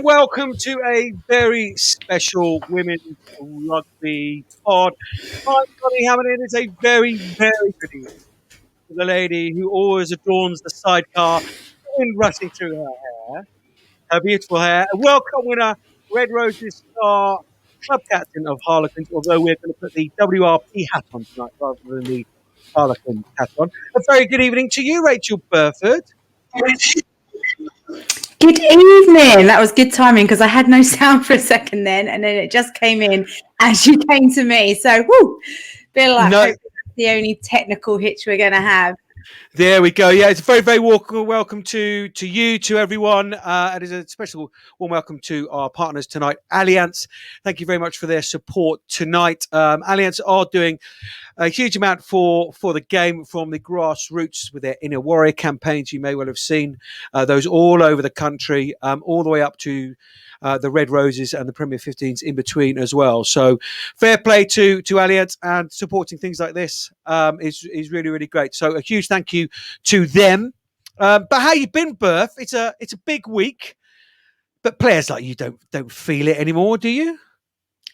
and welcome to a very special women's rugby pod. I'm Johnny Hammond, and it's a very, very good evening to the lady who always adorns the sidecar, wind rushing through her beautiful hair. A World Cup winner, Red Roses star, club captain of Harlequins, although we're going to put the WRP hat on tonight rather than the Harlequin hat on. A very good evening to you, Rachel Burford. Good evening. That was good timing because I had no sound for a second then, and then it just came in as you came to me. So, feel like that's the only technical hitch we're going to have. There we go. Yeah, it's a very, very welcome to you, to everyone. It is a special warm welcome to our partners tonight, Allianz. Thank you very much for their support tonight. Allianz are doing a huge amount for the game from the grassroots with their Inner Warrior campaigns. You may well have seen those all over the country, all the way up to the Red Roses and the Premier 15s in between as well. So fair play to Allianz, and supporting things like this is really, really great. So a huge thank you to them. But how you been, Berth? It's a big week, but players like you don't feel it anymore, do you?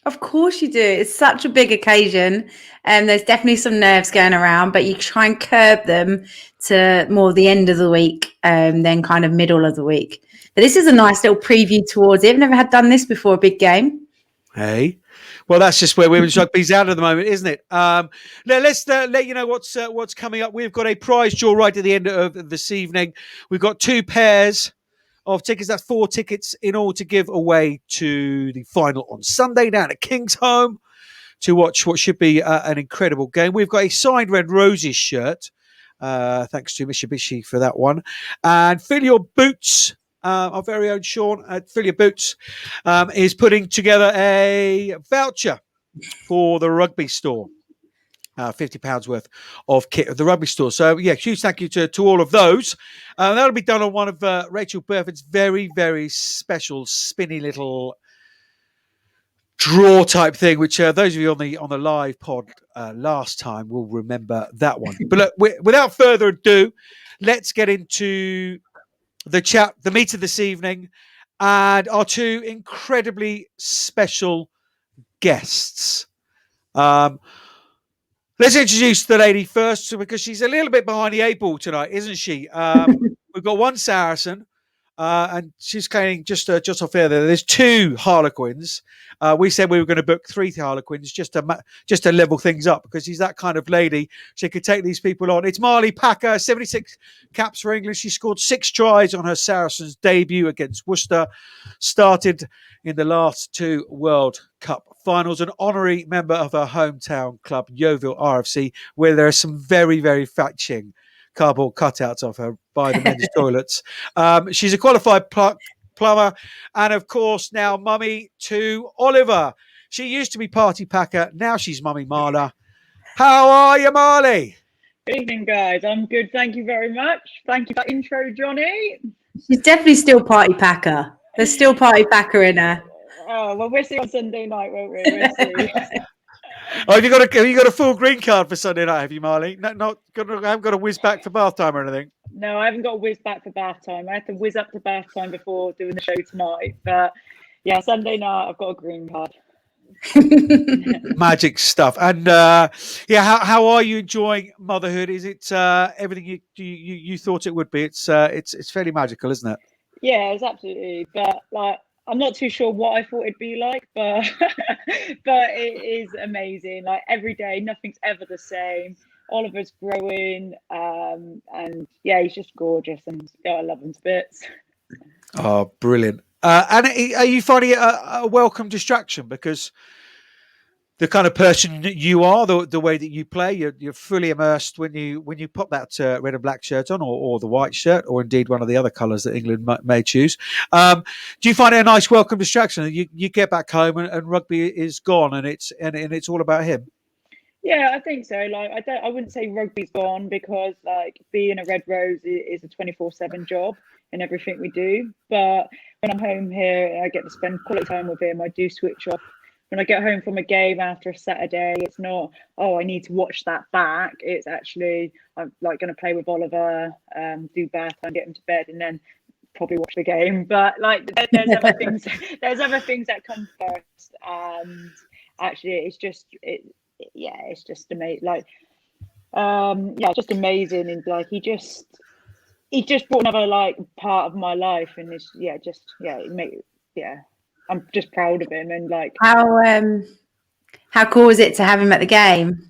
Of course you do. It's such a big occasion, and there's definitely some nerves going around, but you try and curb them to more the end of the week than kind of middle of the week. But this is a nice little preview towards it. I've never had done this before, a big game. Hey, well, that's just where women's rugby's at the moment, isn't it? Now let's let you know what's coming up. We've got a prize draw right at the end of this evening. We've got 2 pairs of tickets. That's 4 tickets in all to give away to the final on Sunday down at Kingsholm to watch what should be an incredible game. We've got a signed Red Roses shirt. Thanks to Mitsubishi for that one. And Fill Your Boots. Our very own Sean at Fill Your Boots is putting together a voucher for the rugby store. £50 worth of kit at the rugby store. So, yeah, huge thank you to all of those. That'll be done on one of Rachel Burford's very, very special spinny little draw type thing, which those of you on the live pod last time will remember that one. But look, without further ado, let's get into the chat, the meet of this evening, and our 2 incredibly special guests. Let's introduce the lady first, because she's a little bit behind the 8 ball tonight, isn't she? We've got one Saracen, and she's playing just off air there. There's 2 Harlequins. We said we were going to book 3 Harlequins just to level things up, because she's that kind of lady. She could take these people on. It's Marley Packer, 76 caps for England. She scored 6 tries on her Saracens debut against Worcester. Started in the last 2 World Cup finals. An honorary member of her hometown club, Yeovil RFC, where there are some very, very fetching cardboard cutouts of her by the men's toilets. She's a qualified plumber, and of course now mummy to Oliver. She used to be party packer, now she's mummy Marla. How are you, Marley? Good evening, guys. I'm good, thank you very much. Thank you for that intro, Johnny. She's definitely still party packer. There's still party packer in her. Oh well, we'll see on Sunday night, won't we? We'll see. Oh, have you got a full green card for Sunday night? Have you, Marley? I haven't got a whiz back for bath time or anything. No, I haven't got a whiz back for bath time. I had to whiz up to bath time before doing the show tonight. But yeah, Sunday night I've got a green card. Magic stuff. And how are you enjoying motherhood? Is it everything you thought it would be? It's fairly magical, isn't it? Yeah, it's absolutely. But like, I'm not too sure what I thought it'd be like, but but it is amazing. Like every day, nothing's ever the same. Oliver's growing, and yeah, he's just gorgeous, and I love him to bits. Oh, brilliant! And are you finding it a welcome distraction, because the kind of person that you are, the way that you play, you're fully immersed when you pop that red and black shirt on, or the white shirt, or indeed one of the other colours that England may choose. Do you find it a nice welcome distraction? You get back home and rugby is gone, and it's all about him. Yeah, I think so. Like, I wouldn't say rugby's gone, because like being a Red Rose is a 24/7 job in everything we do. But when I'm home here, I get to spend quality time with him. I do switch off. When I get home from a game after a Saturday, it's not, oh, I need to watch that back. It's actually, I'm like going to play with Oliver, do bath and get him to bed, and then probably watch the game. But like, there's other things. There's other things that come first, and actually, it's just amazing. Like, just amazing. And like, he just brought another like part of my life, and it's I'm just proud of him. And like, how cool was it to have him at the game?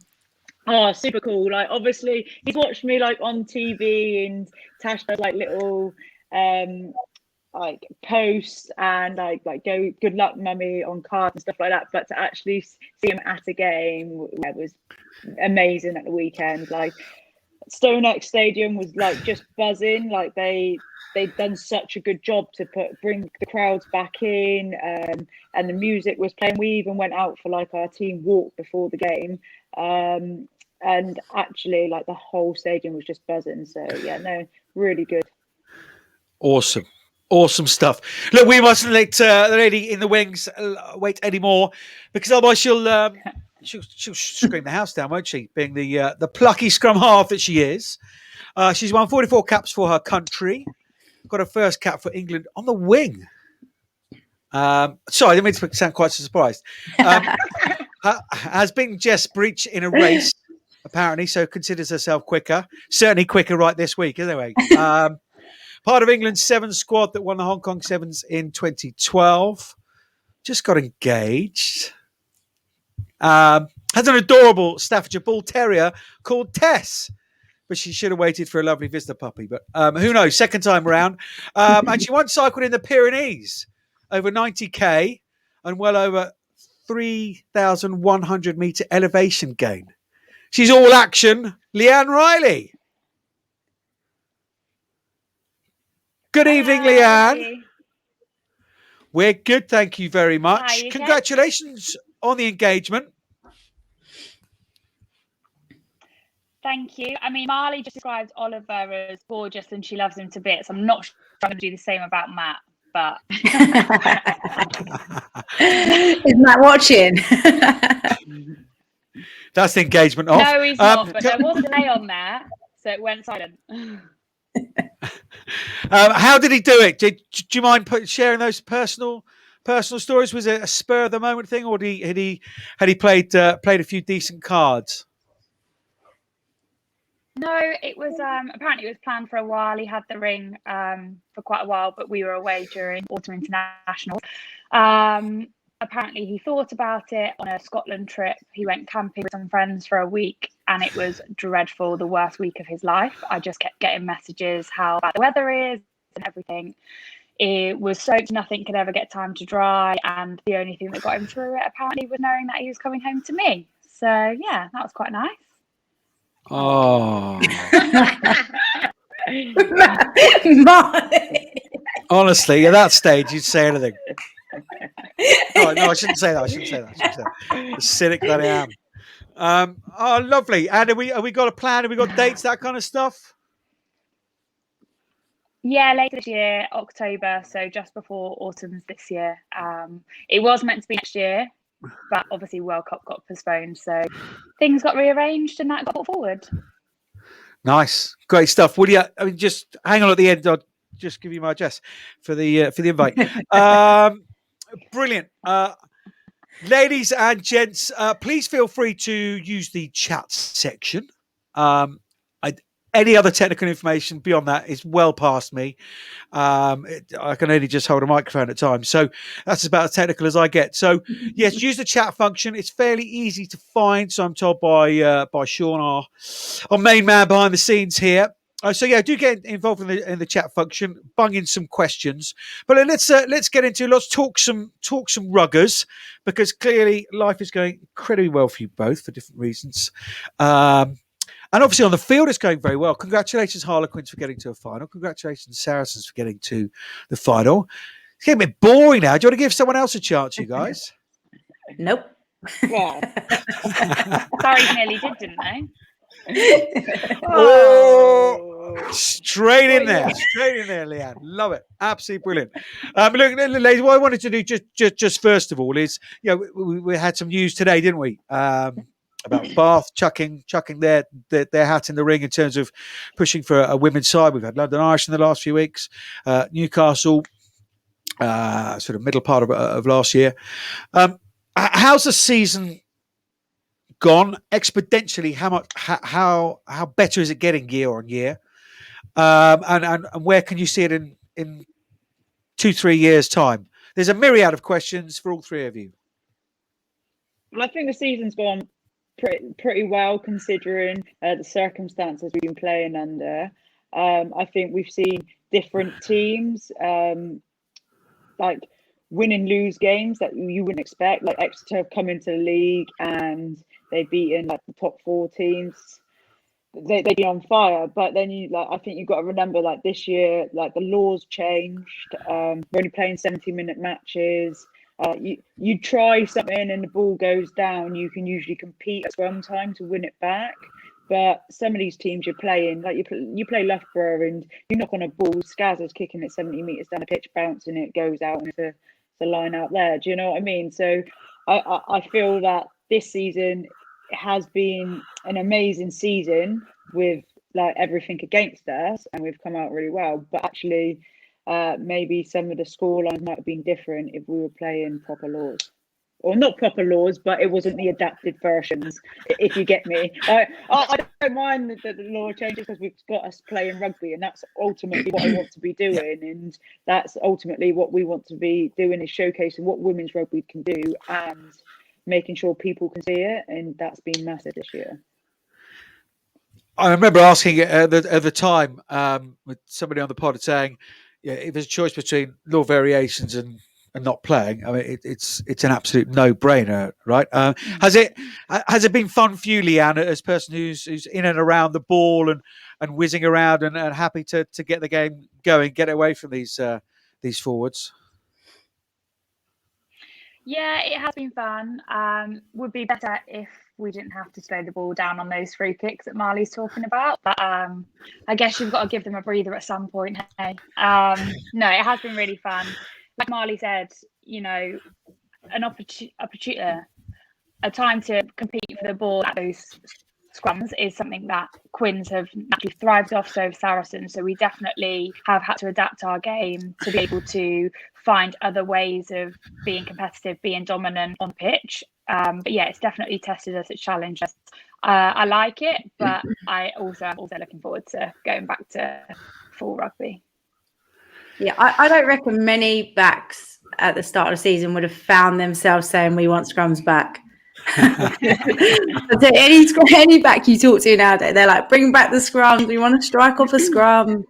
Oh, super cool. Like, obviously he's watched me like on TV, and Tash does like little like posts and like go good luck mummy on cards and stuff like that. But to actually see him at a game was amazing at the weekend. Like, Stonex Stadium was like just buzzing. Like they'd done such a good job to bring the crowds back in, and the music was playing. We even went out for like our team walk before the game, and actually like the whole stadium was just buzzing. So yeah, no, really good. Awesome stuff. Look, we mustn't let the lady in the wings wait anymore, because otherwise she'll scream the house down, won't she? Being the plucky scrum half that she is. She's won 44 caps for her country. Got her first cap for England on the wing. Sorry, I didn't mean to sound quite so surprised. Has been Jess Breach in a race, apparently, so considers herself quicker. Certainly quicker right this week, anyway. Part of England's 7 squad that won the Hong Kong Sevens in 2012. Just got engaged. Has an adorable Staffordshire Bull Terrier called Tess, but she should have waited for a lovely visitor puppy. But who knows? Second time around. And she once cycled in the Pyrenees over 90k and well over 3,100 metre elevation gain. She's all action. Leanne Riley. Good evening, Leanne. We're good, thank you very much. Hi, congratulations on the engagement. Thank you. I mean, Marley just described Oliver as gorgeous and she loves him to bits. I'm not sure I'm going to do the same about Matt, but... Is Matt watching? That's the engagement off. No, he's not, but there was a delay on there, so it went silent. How did he do it? Do you mind sharing those personal stories? Was it a spur of the moment thing, or had he played a few decent cards? No, it was apparently it was planned for a while. He had the ring for quite a while, but we were away during Autumn International. Apparently he thought about it on a Scotland trip. He went camping with some friends for a week and it was dreadful, the worst week of his life. I just kept getting messages how bad the weather is and everything. It was soaked, nothing could ever get time to dry, and the only thing that got him through it apparently was knowing that he was coming home to me. So yeah, that was quite nice. Oh. Honestly, at that stage, you'd say anything. No, I shouldn't say that. The cynic that I am. Oh, lovely. And have we got a plan? Have we got dates, that kind of stuff? Yeah, later this year, October, so just before autumn's this year. It was meant to be next year, but obviously World Cup got postponed, so things got rearranged and that got put forward. Nice, great stuff. Would you? I mean, just hang on at the end. I'll just give you my address for the invite. Brilliant, ladies and gents. Please feel free to use the chat section. Any other technical information beyond that is well past me. I can only just hold a microphone at times. So that's about as technical as I get. So yes, use the chat function. It's fairly easy to find. So I'm told by Sean, our main man behind the scenes here. So yeah, do get involved in the chat function. Bung in some questions. But let's get into let's talk some ruggers, because clearly life is going incredibly well for you both for different reasons. And obviously on the field, it's going very well. Congratulations, Harlequins, for getting to a final. Congratulations, Saracens, for getting to the final. It's getting a bit boring now. Do you want to give someone else a chance, you guys? Nope. Yeah. Sorry, nearly did, didn't they? Oh, straight in there, Leanne. Love it. Absolutely brilliant. Look, ladies, what I wanted to do just first of all is, we had some news today, didn't we? about Bath chucking their hat in the ring in terms of pushing for a women's side. We've had London Irish in the last few weeks, Newcastle, sort of middle part of last year. How's the season gone exponentially? How better is it getting year on year? And where can you see it in 2-3 years' time? There's a myriad of questions for all three of you. Well, I think the season's gone pretty well considering the circumstances we've been playing under. I think we've seen different teams like win and lose games that you wouldn't expect. Like Exeter have come into the league and they've beaten like the top 4 teams. They'd be on fire, but then I think you've got to remember, like this year, like the laws changed. We're only playing 70-minute matches. You try something and the ball goes down, you can usually compete at scrum time to win it back. But some of these teams you're playing, like you play Loughborough and you knock on a ball, Skazza's kicking it 70 metres down the pitch, bouncing it, goes out into the line out there. Do you know what I mean? So I feel that this season has been an amazing season with like everything against us, and we've come out really well. But actually, maybe some of the scorelines might have been different if we were playing proper laws. Or not proper laws, but it wasn't the adapted versions, if you get me. I don't mind the law changes because we've got us playing rugby, and that's ultimately what I want to be doing. And that's ultimately what we want to be doing, is showcasing what women's rugby can do and making sure people can see it. And that's been massive this year. I remember asking at the time with somebody on the pod saying, yeah, if there's a choice between law variations and not playing, I mean, it's an absolute no-brainer, right? Has it been fun for you, Leanne, as a person who's in and around the ball and whizzing around and happy to get the game going, get away from these forwards? Yeah, it has been fun. Would be better if we didn't have to slow the ball down on those free kicks that Marley's talking about. But I guess you've got to give them a breather at some point. Hey, no, it has been really fun. Like Marley said, you know, an opportunity, a time to compete for the ball at those scrums is something that Quins have naturally thrived off, so have Saracens. So we definitely have had to adapt our game to be able to find other ways of being competitive, being dominant on the pitch. But yeah, it's definitely tested us, it's challenged us. I like it, but I'm also looking forward to going back to full rugby. Yeah, I don't reckon many backs at the start of the season would have found themselves saying we want scrums back. any back you talk to nowadays, they're like, bring back the scrums, we want to strike off a scrum.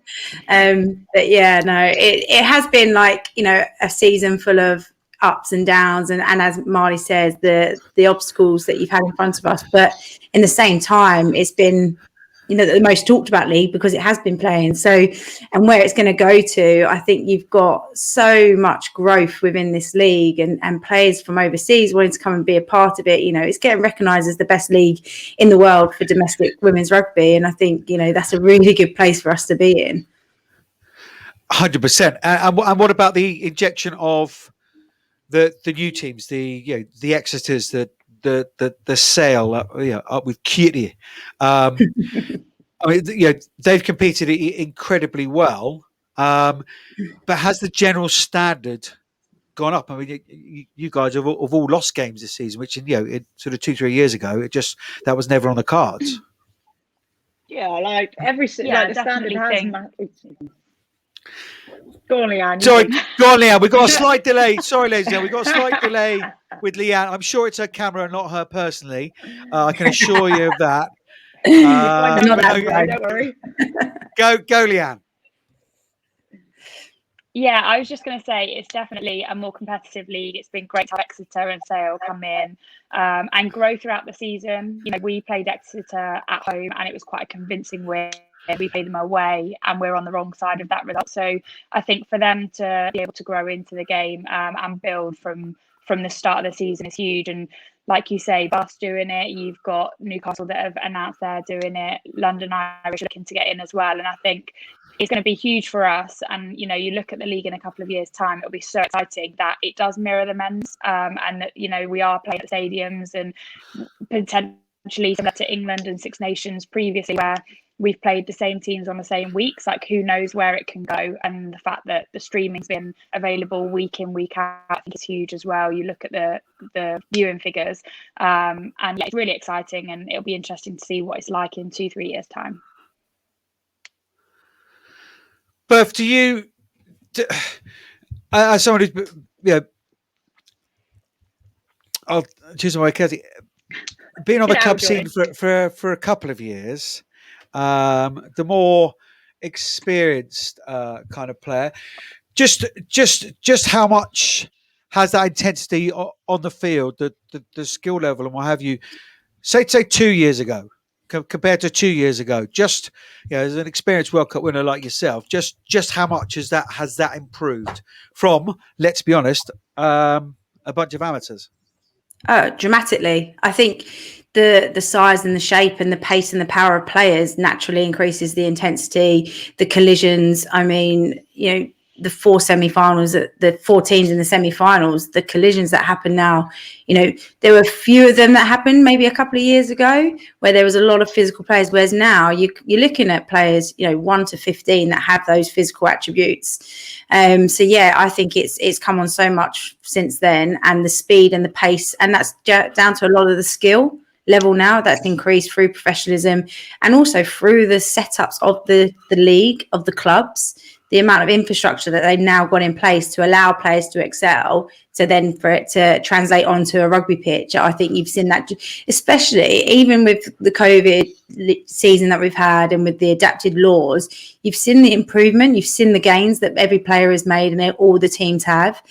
But yeah, no, it has been like, you know, a season full of ups and downs, and as Marley says, the obstacles that you've had in front of us, but in the same time it's been, you know, the most talked about league because it has been playing. So, and where it's going to go to, I think you've got so much growth within this league and players from overseas wanting to come and be a part of it. You know, it's getting recognised as the best league in the world for domestic women's rugby. And I think, you know, that's a really good place for us to be in. 100%. And what about the injection of the new teams, the Exeters, the Sale, up with Cutie. I mean, they've competed incredibly well, but has the general standard gone up? I mean, you guys have all lost games this season, which sort of 2-3 years ago, that was never on the cards. Yeah, like the standard has. Go on, Leanne. Sorry, go on, Leanne. We've got a slight delay. Sorry, ladies and gentlemen. We've got a slight delay with Leanne. I'm sure it's her camera, not her personally. I can assure you of that. Don't worry. Go, Leanne. Yeah, I was just going to say it's definitely a more competitive league. It's been great to have Exeter and Sale come in and grow throughout the season. You know, we played Exeter at home and it was quite a convincing win. We played them away and we're on the wrong side of that result. So I think for them to be able to grow into the game and build from the start of the season is huge. And like you say, Bath's doing it. You've got Newcastle that have announced they're doing it. London Irish looking to get in as well. And I think it's going to be huge for us. And, you know, you look at the league in a couple of years' time, it'll be so exciting that it does mirror the men's and that, you know, we are playing at stadiums and potentially potentially similar to England and Six Nations previously, where we've played the same teams on the same weeks. Like, who knows where it can go? And the fact that the streaming's been available week in, week out, I think is huge as well. You look at the viewing figures, and yeah, it's really exciting, and it'll be interesting to see what it's like in 2-3 years' time. Berth, do you, as somebody who's, I'll choose my carefully, being on the club scene for a couple of years, the more experienced kind of player, just how much has that intensity on the field, the skill level and what have you, say 2 years ago compared to 2 years ago, just as an experienced World Cup winner like yourself, just how much has that improved from, let's be honest, a bunch of amateurs? Dramatically. I think the size and the shape and the pace and the power of players naturally increases the intensity, the collisions. I mean, the 4 semi-finals, the 4 teams in the semi-finals, the collisions that happen now, there were a few of them that happened maybe a couple of years ago where there was a lot of physical players, whereas now you're looking at players, 1 to 15 that have those physical attributes. So yeah, I think it's come on so much since then, and the speed and the pace, and that's down to a lot of the skill level now that's increased through professionalism and also through the setups of the league, of the clubs. The amount of infrastructure that they've now got in place to allow players to excel, so then for it to translate onto a rugby pitch. I think you've seen that, especially even with the COVID season that we've had and with the adapted laws, you've seen the improvement, you've seen the gains that every player has made and all the teams have,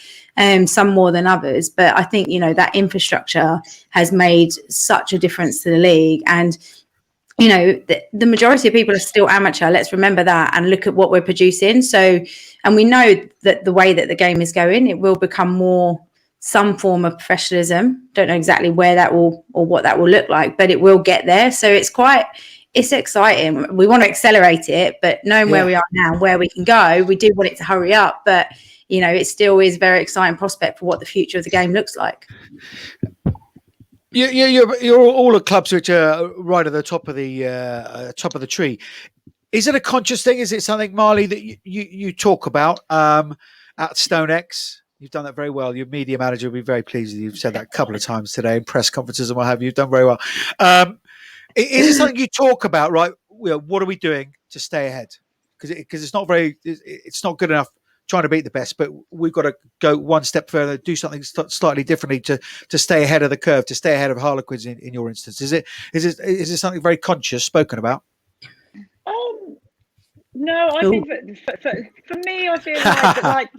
some more than others. But I think, that infrastructure has made such a difference to the league. And the majority of people are still amateur. Let's remember that and look at what we're producing. So, and we know that the way that the game is going, it will become more some form of professionalism. Don't know exactly where that will or what that will look like, but it will get there. So it's exciting. We want to accelerate it, but knowing where we are now, where we can go, we do want it to hurry up. But, it still is a very exciting prospect for what the future of the game looks like. You're all at clubs which are right at the top of the tree. Is it a conscious thing? Is it something, Marley, that you talk about at StoneX? You've done that very well. Your media manager will be very pleased with you. You've said that a couple of times today in press conferences and what have you. You've done very well. Is it something you talk about, right? What are we doing to stay ahead? Because it's not good enough trying to beat the best, but we've got to go one step further, do something slightly differently to stay ahead of the curve, to stay ahead of Harlequins in your instance. Is it something very conscious spoken about? No, I think for me, I feel like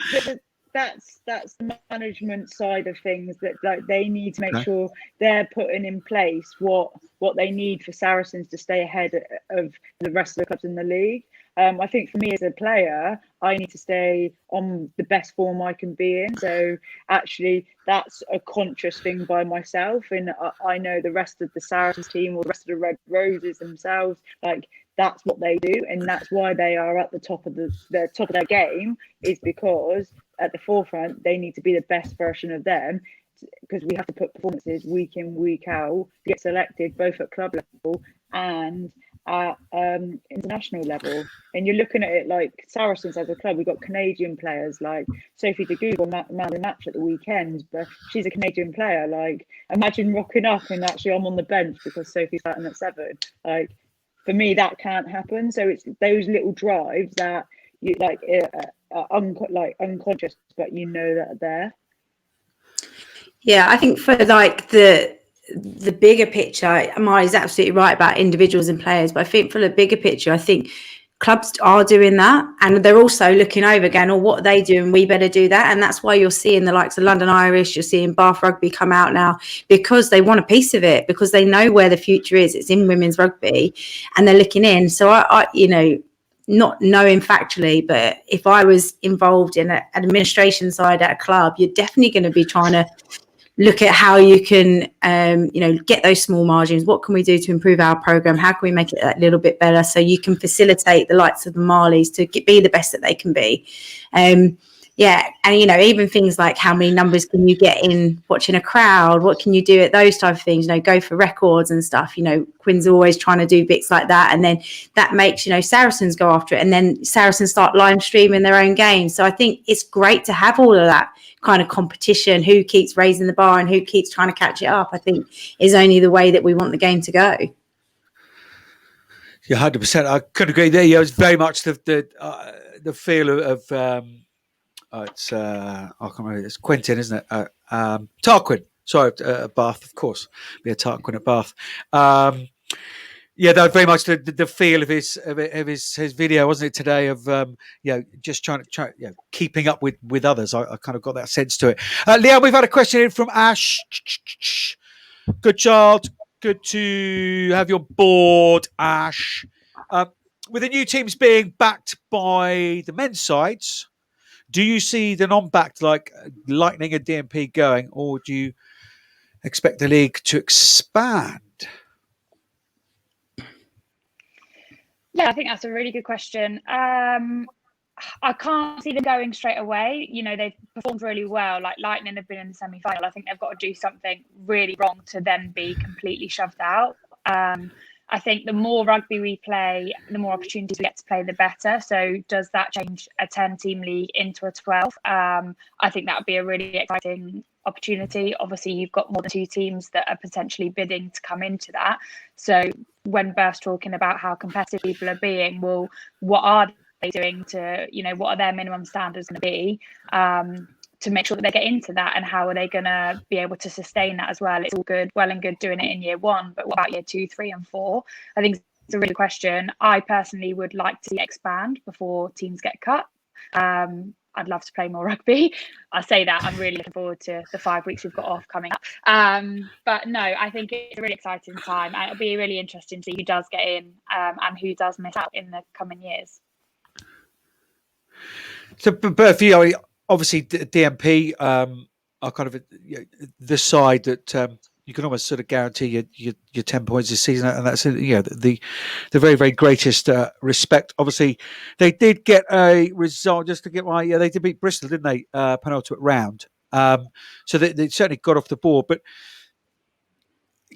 that's the management side of things, that like they need to make sure they're putting in place what they need for Saracens to stay ahead of the rest of the clubs in the league. I think for me as a player, I need to stay on the best form I can be in. So actually, that's a conscious thing by myself. And I know the rest of the Saracens team or the rest of the Red Roses themselves, like that's what they do. And that's why they are at the top of the top of their game, is because at the forefront, they need to be the best version of them. Because we have to put performances week in, week out to get selected, both at club level and at international level. And you're looking at it like Saracens as a club. We've got Canadian players like Sophie de Google, man of the match at the weekend, but she's a Canadian player. Like, imagine rocking up and actually I'm on the bench because Sophie's starting at 7. Like, for me, that can't happen. So it's those little drives that you like are unconscious, but that are there. Yeah, I think for like the bigger picture, Marley's absolutely right about individuals and players, but I think for the bigger picture, I think clubs are doing that, and they're also looking over going, what are they doing? We better do that. And that's why you're seeing the likes of London Irish, you're seeing Bath Rugby come out now, because they want a piece of it, because they know where the future is. It's in women's rugby, and they're looking in. So I not knowing factually, but if I was involved in an administration side at a club, you're definitely going to be trying to look at how you can, get those small margins. What can we do to improve our program? How can we make it a little bit better so you can facilitate the likes of the Marlies to be the best that they can be? yeah, and you know, even things like how many numbers can you get in watching a crowd? What can you do at those type of things? You know, go for records and stuff. You know, Quinn's always trying to do bits like that, and then that makes, you know, Saracens go after it, and then Saracens start live streaming their own games. So I think it's great to have all of that kind of competition. Who keeps raising the bar and who keeps trying to catch it up, I think, is only the way that we want the game to go. Yeah, 100%. I couldn't agree there. Yeah, it was very much the feel of it's I can't remember. It's Quentin, isn't it? Tarquin. Sorry, Bath, of course. Be a Tarquin at Bath. Yeah, that very much the feel of his video, wasn't it today? Of you know, just trying you know, keeping up with others. I kind of got that sense to it. Leanne, we've had a question in from Ash. Good child. Good to have your board, Ash. With the new teams being backed by the men's sides, do you see the non-backed like Lightning and DMP going, or do you expect the league to expand? Yeah, I think that's a really good question. I can't see them going straight away. You know, they've performed really well. Like Lightning have been in the semi-final. I think they've got to do something really wrong to then be completely shoved out. I think the more rugby we play, the more opportunities we get to play, the better. So does that change a 10-team league into a 12? I think that would be a really exciting opportunity. Obviously, you've got more than 2 teams that are potentially bidding to come into that. So when Berth's talking about how competitive people are being, well, what are they doing to, you know, what are their minimum standards going to be to make sure that they get into that, and how are they going to be able to sustain that as well? It's all good, well and good doing it in year 1, but what about year 2, 3 and 4? I think it's a really good question. I personally would like to see it expand before teams get cut. I'd love to play more rugby. I say that I'm really looking forward to the 5 weeks we've got off coming up. But no, I think it's a really exciting time, and it'll be really interesting to see who does get in and who does miss out in the coming years. So, but for you, obviously DMP are kind of the side that you can almost sort of guarantee your 10 points this season, and that's the very, very greatest respect. Obviously, they did get a result just to get they did beat Bristol, didn't they? Penultimate round, so they certainly got off the board, but.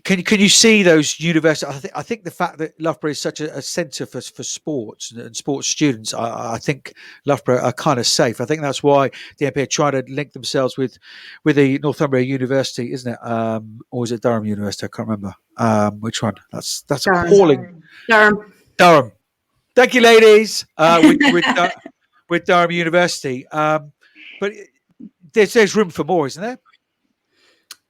Can you see those universities? I think the fact that Loughborough is such a centre for sports and sports students, I think Loughborough are kind of safe. I think that's why the MP are trying to link themselves with the Northumbria University, isn't it? Or is it Durham University? I can't remember which one. That's Durham. appalling. Durham. Thank you, ladies. With Durham University, but there's room for more, isn't there?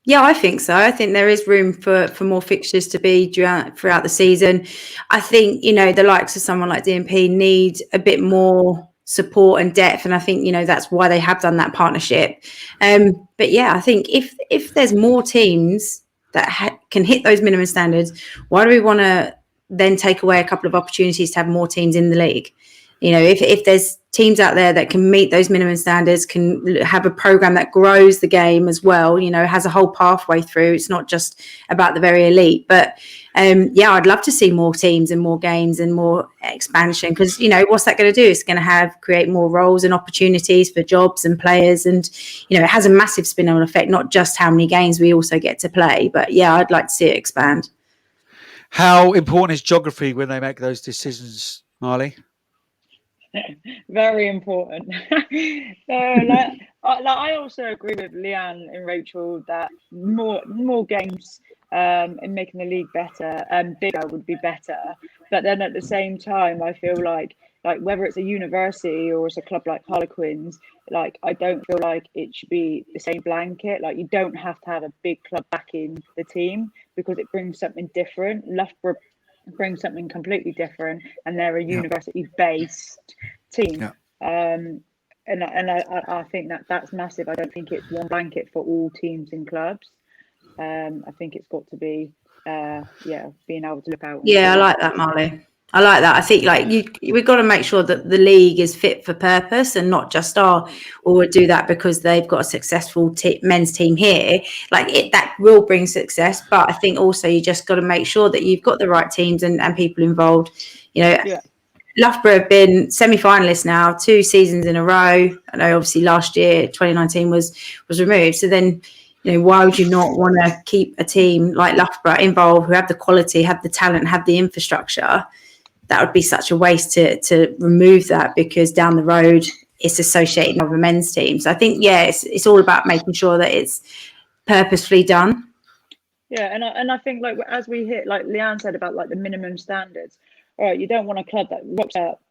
Yeah, I think so. I think there is room for more fixtures to be throughout the season. I think, you know, the likes of someone like DMP need a bit more support and depth, and I think, you know, that's why they have done that partnership. But yeah, I think if there's more teams that can hit those minimum standards, why do we want to then take away a couple of opportunities to have more teams in the league? You know, if there's teams out there that can meet those minimum standards, can have a program that grows the game as well, you know, has a whole pathway through. It's not just about the very elite. But yeah, I'd love to see more teams and more games and more expansion, because, you know, what's that going to do? It's going to create more roles and opportunities for jobs and players. And, you know, it has a massive spin-on effect, not just how many games we also get to play. But yeah, I'd like to see it expand. How important is geography when they make those decisions, Marley? Very important. So, I also agree with Leanne and Rachel that more games and making the league better and bigger would be better. But then at the same time, I feel like whether it's a university or it's a club like Harlequins, like I don't feel like it should be the same blanket. Like you don't have to have a big club backing the team, because it brings something different. Loughborough bring something completely different, and they're a university-based team. And I think that's massive. I don't think it's one blanket for all teams and clubs. I think it's got to be being able to look out. Yeah, I like that, Marley. I like that. I think we've got to make sure that the league is fit for purpose, and not just we'll do that because they've got a successful men's team here. That will bring success, but I think also you just got to make sure that you've got the right teams and people involved. You know, Loughborough have been semi-finalists now 2 seasons in a row. I know obviously last year 2019 was removed, so then why would you not want to keep a team like Loughborough involved, who have the quality, have the talent, have the infrastructure? That would be such a waste to remove that, because down the road it's associated with a men's team. So I think it's all about making sure that it's purposefully done. Yeah, and I think, like, as we hit, like Leanne said about like the minimum standards. All right, you don't want a club that rocks up,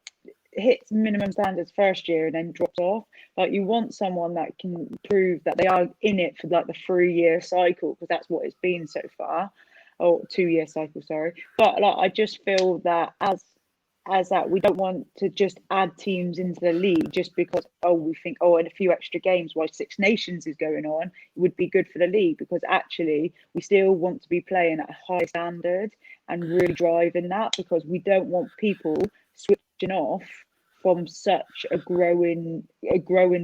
hits minimum standards first year and then drops off. Like, you want someone that can prove that they are in it for like the 3-year cycle, because that's what it's been so far, or 2-year cycle, sorry. But like, I just feel that as that we don't want to just add teams into the league just because we think in a few extra games while Six Nations is going on, it would be good for the league, because actually we still want to be playing at a high standard and really driving that, because we don't want people switching off from such a growing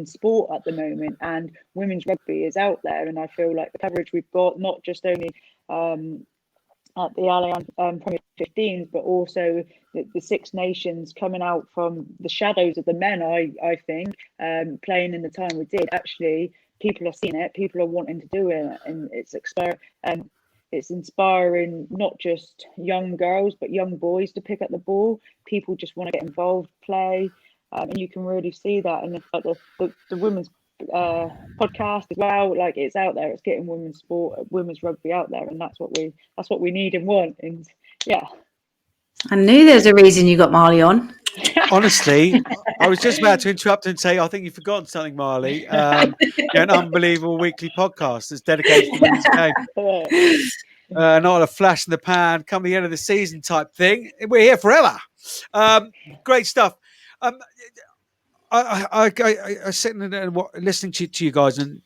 sport at the moment. And women's rugby is out there, and I feel like the coverage we've got, not just only at the Allianz Premier 15s, but also the Six Nations coming out from the shadows of the men, I think, playing in the time we did. Actually, people are seeing it, people are wanting to do it, and it's inspiring not just young girls, but young boys to pick up the ball. People just want to get involved, play, and you can really see that. And the women's podcast as well, like, it's out there, it's getting women's rugby out there, and that's what we need and want. And I knew there was a reason you got Marley on. Honestly, I was just about to interrupt and say, I think you've forgotten something, Marley. An unbelievable weekly podcast that's dedicated to women's game. Not a flash in the pan, come the end of the season type thing. We're here forever. Great stuff. I sitting and listening to you guys and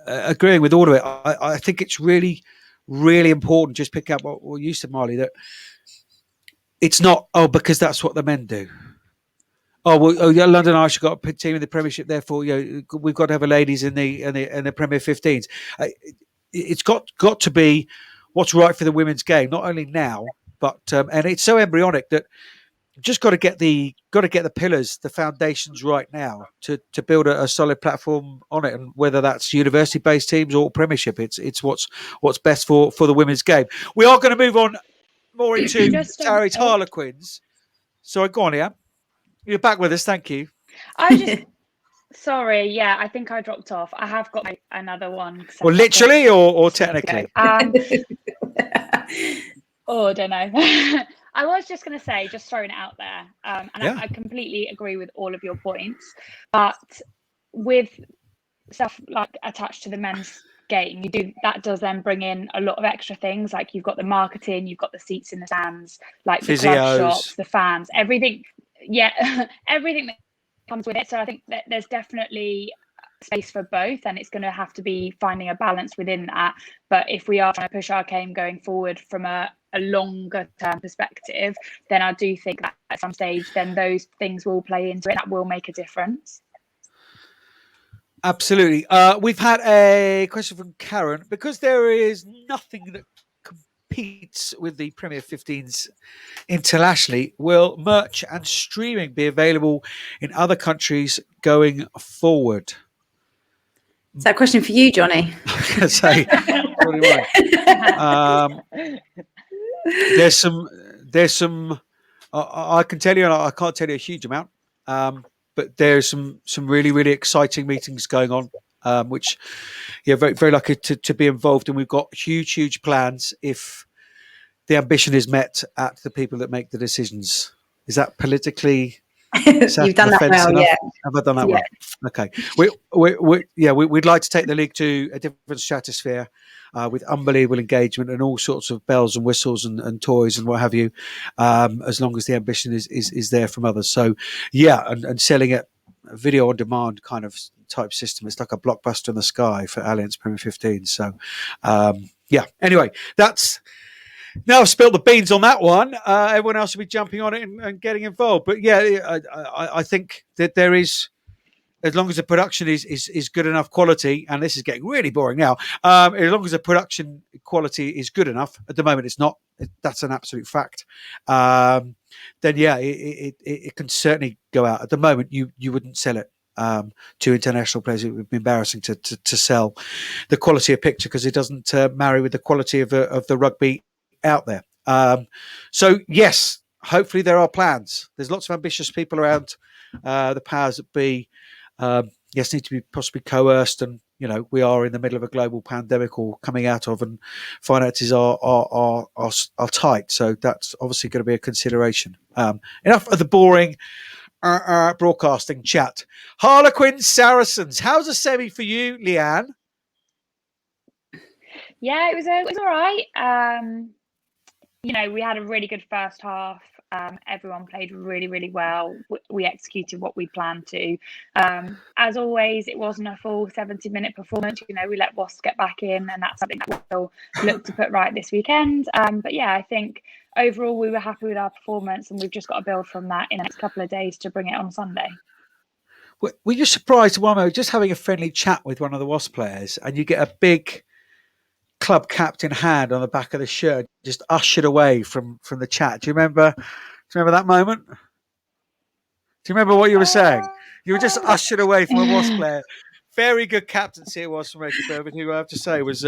agreeing with all of it. I think it's really, really important. Just pick up what you said, Marley, that it's not because that's what the men do. London Irish have got a team in the Premiership, therefore we've got to have a ladies in the Premier 15s. It's got to be what's right for the women's game, not only now, but and it's so embryonic that just got to get the pillars, the foundations right now to build a solid platform on it. And whether that's university-based teams or Premiership, it's what's best for the women's game. We are going to move on more into Sarries Harlequins. So go on, Ian. You're back with us. Thank you. Sorry, I think I dropped off. I have got another one. Well, literally or technically? I don't know. I was just going to say, just throwing it out there, I completely agree with all of your points, but with stuff like attached to the men's game, that does then bring in a lot of extra things. Like, you've got the marketing, you've got the seats in the stands, like the club shops, the fans, everything. Everything that comes with it. So I think that there's definitely space for both, and it's going to have to be finding a balance within that. But if we are trying to push our game going forward from a longer term perspective, then I do think that at some stage then those things will play into it. That will make a difference. Absolutely. We've had a question from Karen. Because there is nothing that competes with the Premier 15s internationally, will merch and streaming be available in other countries going forward? Is that a question for you, Johnny? I was going to say, what do you want? There's some. I can tell you, and I can't tell you a huge amount, but there's some really, really exciting meetings going on, which very, very lucky to be involved in. We've got huge plans if the ambition is met at the people that make the decisions. Is that politically? You've done that well, yeah. Have I done that well? Okay. We'd like to take the league to a different stratosphere with unbelievable engagement and all sorts of bells and whistles and toys and what have you, as long as the ambition is there from others. So, and selling it video on demand kind of type system. It's like a blockbuster in the sky for Allianz Premier 15. So, anyway, that's... Now I've spilled the beans on that one. Everyone else will be jumping on it and getting involved. But I think that there is as long as the production is good enough quality, and this is getting really boring now. As long as the production quality is good enough, at the moment it's not. That's an absolute fact. Then yeah, it can certainly go out. At the moment, you wouldn't sell it to international players. It would be embarrassing to sell the quality of picture because it doesn't marry with the quality of the rugby out there. So yes, hopefully there are plans. There's lots of ambitious people around the powers that be. Yes, need to be possibly coerced, and we are in the middle of a global pandemic or coming out of, and finances are tight. So that's obviously going to be a consideration. Enough of the boring broadcasting chat. Harlequins, Saracens. How's the semi for you, Leanne? Yeah, it was all right. We had a really good first half. Everyone played really, really well. We executed what we planned to. As always, it wasn't a full 70-minute performance. We let Wasps get back in, and that's something that we'll look to put right this weekend. But yeah, I think overall we were happy with our performance, and we've just got to build from that in the next couple of days to bring it on Sunday. Were you surprised one moment just having a friendly chat with one of the Wasps players, and you get a big club captain hand on the back of the shirt just ushered away from the chat? Do you remember that moment? Do you remember what you were saying? You were just ushered away from a Wasps player. Very good captaincy it was from Rachel Burford, who I have to say was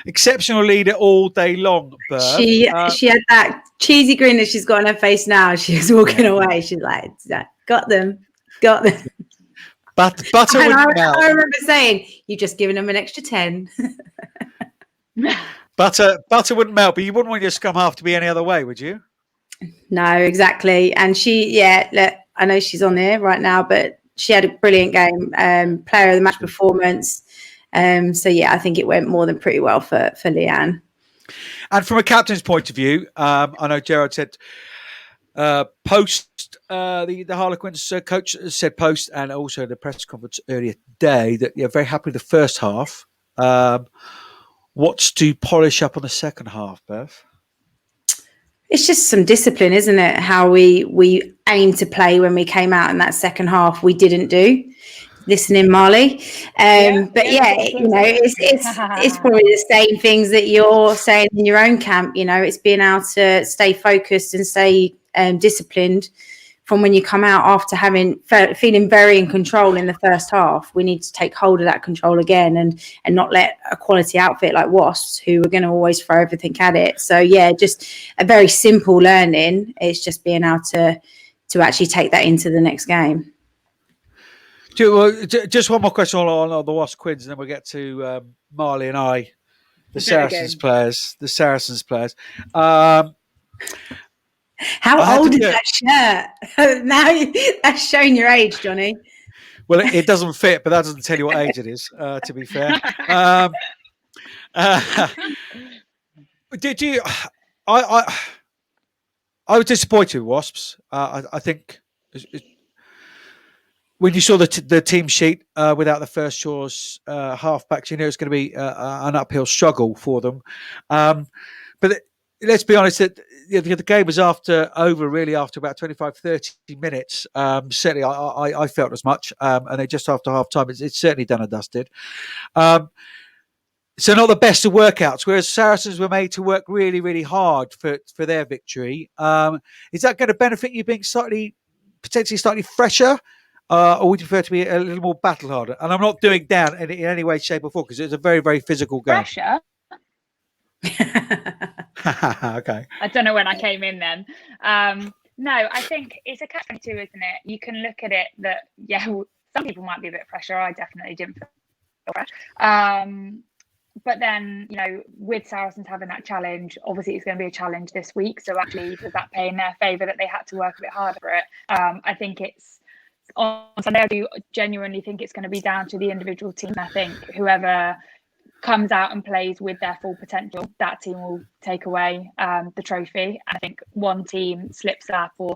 exceptional leader all day long. She had that cheesy grin that she's got on her face now. She was walking away. She's like, got them. Butter wouldn't melt. I remember saying, "You've just given them an extra 10." Butter wouldn't melt, but you wouldn't want your scrum half to be any other way, would you? No, exactly. And I know she's on there right now, but she had a brilliant game, player of the match performance. So yeah, I think it went more than pretty well for Leanne. And from a captain's point of view, I know Gerard said post the Harlequins coach said post, and also in the press conference earlier today that you're very happy with the first half. What's to polish up on the second half, Bev? It's just some discipline, isn't it? How we aim to play when we came out in that second half, we didn't do. Listening, Marley. It's probably the same things that you're saying in your own camp. It's being able to stay focused and stay disciplined from when you come out after feeling very in control in the first half. We need to take hold of that control again and not let a quality outfit like Wasps, who are going to always throw everything at it. So yeah, just a very simple learning. It's just being able to actually take that into the next game. Just one more question on the Wasps Quins, and then we'll get to Marley and I, the Saracens players. How old is that shirt? Now that's showing your age, Johnny. Well, it doesn't fit, but that doesn't tell you what age it is, to be fair. Did you? I was disappointed with Wasps. I think when you saw the team sheet without the first choice halfbacks, it's going to be an uphill struggle for them. But let's be honest, that the game was over after about 25, 30 minutes. Certainly, I felt as much. And then just after half time, it's certainly done and dusted. So not the best of workouts, whereas Saracens were made to work really, really hard for their victory. Is that going to benefit you being potentially slightly fresher? Or would you prefer to be a little more battle harder? And I'm not doing down in any way, shape or form, because it's a very, very physical game. Pressure? Okay. I don't know when I came in then. No, I think it's a catch-22, isn't it? You can look at it that, some people might be a bit fresher. I definitely didn't feel fresh. But then, with Saracens having that challenge, obviously it's going to be a challenge this week. So actually, does that play in their favour that they had to work a bit harder for it? I think it's on Sunday. I do genuinely think it's going to be down to the individual team. I think whoever comes out and plays with their full potential, that team will take away the trophy. I think one team slips up or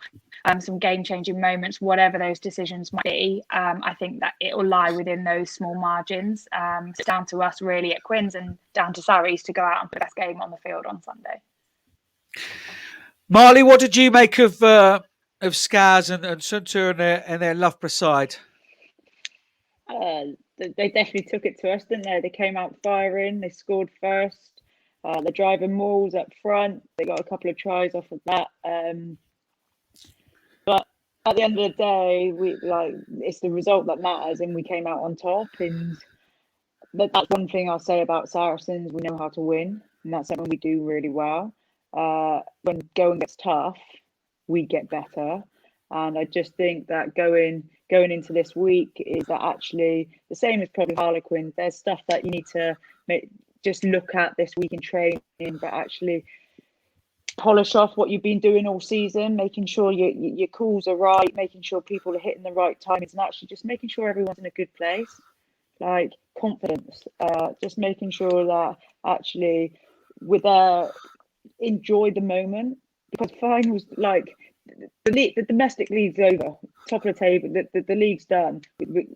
some game-changing moments, whatever those decisions might be, I think that it will lie within those small margins. It's down to us really at Quins and down to Sarries to go out and put the best game on the field on Sunday. Marley, what did you make of Skaz and Sunter and their Loughborough side? They definitely took it to us, didn't they? They came out firing. They scored first. They're driving mauls up front. They got a couple of tries off of that. But at the end of the day, it's the result that matters, and we came out on top. And that's one thing I'll say about Saracens: we know how to win, and that's something we do really well. When going gets tough, we get better. And I just think that going into this week is that actually the same as probably Harlequin. There's stuff that you need to just look at this week in training, but actually polish off what you've been doing all season, making sure your calls are right, making sure people are hitting the right timings, and actually just making sure everyone's in a good place. Like confidence, just making sure that actually we're there, enjoy the moment, because finals, like the domestic league's over, top of the table, the league's done.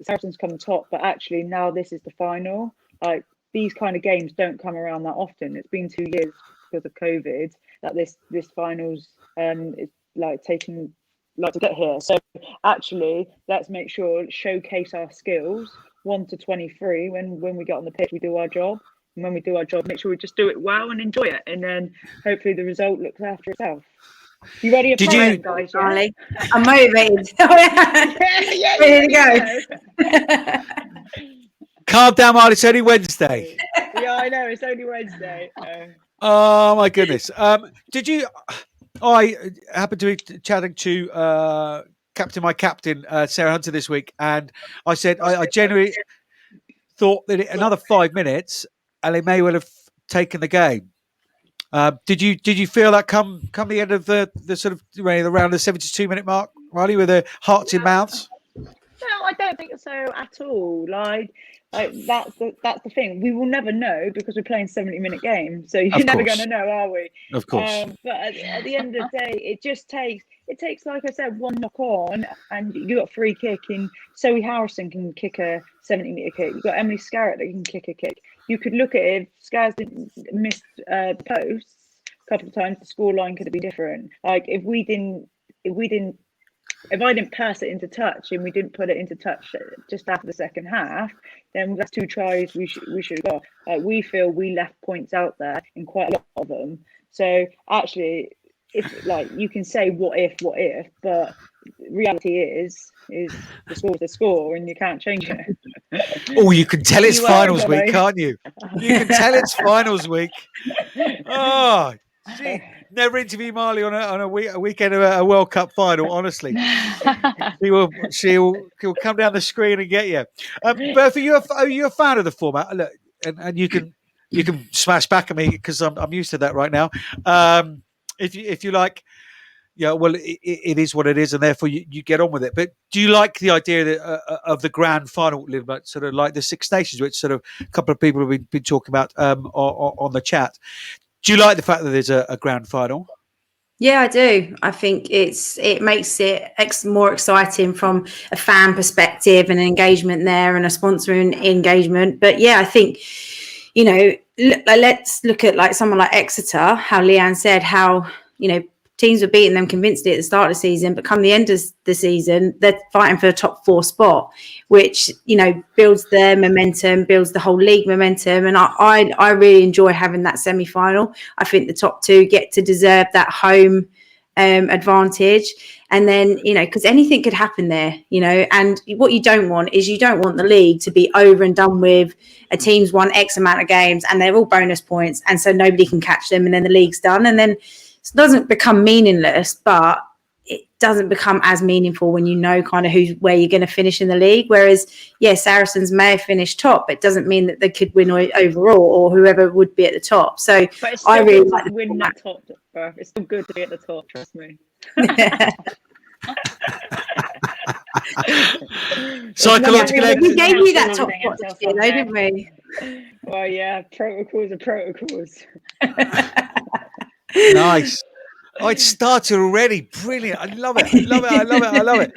Saracens come top, but actually now this is the final. Like these kind of games don't come around that often. It's been 2 years because of COVID that this finals is like taking like to get here. So actually, let's make sure showcase our skills 1 to 23 when we get on the pitch, we do our job. And when we do our job, make sure we just do it well and enjoy it, and then hopefully the result looks after itself. You ready? Did you, guys? Charlie, I'm motivated. Ready to go. calm down, Marley. It's only Wednesday. Yeah, I know. It's only Wednesday. Oh my goodness. Did you? I happened to be chatting to my captain, Sarah Hunter, this week, and I said I genuinely thought that another 5 minutes, and they may well have taken the game. Did you feel that come the end of the sort of around the 72-minute mark, Riley, with the hearts in mouths? No, I don't think so at all. Like that's the thing. We will never know because we're playing 70-minute games, so you're never going to know, are we? Of course. But at the end of the day, it takes, like I said, one knock on, and you got a free kick. And Zoe Harrison can kick a 70-meter kick. You've got Emily Scarrett that can kick a kick. You could look at it, if Scars didn't miss the posts a couple of times, the scoreline could have been different. Like if I didn't pass it into touch and we didn't put it into touch just after the second half, then that's 2 tries we should have got. We feel we left points out there in quite a lot of them. So actually, if like you can say what if, but reality is the score's the score and you can't change it. Oh, you can tell it's finals week, can't you? You can tell it's finals week. Oh, gee. Never interview Marley on a weekend of a World Cup final. Honestly, she'll come down the screen and get you. Bertha, are you a fan of the format? Look, and you can smash back at me because I'm used to that right now. If you like, yeah, well, it is what it is, and therefore you get on with it. But do you like the idea of the grand final, sort of like the Six Nations, which sort of a couple of people have been talking about on the chat? Do you like the fact that there's a grand final? Yeah, I do. I think it makes it more exciting from a fan perspective and engagement there and a sponsoring engagement. But yeah, I think, let's look at like someone like Exeter, how Leanne said, how, teams were beating them convincingly at the start of the season, but come the end of the season, they're fighting for a top 4 spot, which, builds their momentum, builds the whole league momentum. And I really enjoy having that semi-final. I think the top 2 get to deserve that home advantage. And then, because anything could happen there, and what you don't want is the league to be over and done with. A team's won X amount of games and they're all bonus points. And so nobody can catch them and then the league's done. And then it doesn't become meaningless, but it doesn't become as meaningful when you know kind of where you're going to finish in the league. Whereas, Saracens may have finished top, but it doesn't mean that they could win overall or whoever would be at the top. So I really like win that top. It's still good to be at the top, trust me. Psychologically, we gave you that top spot this year, though, didn't we? Well, yeah, protocols are protocols. Nice. Oh, it started already. Brilliant. I love it. I love it.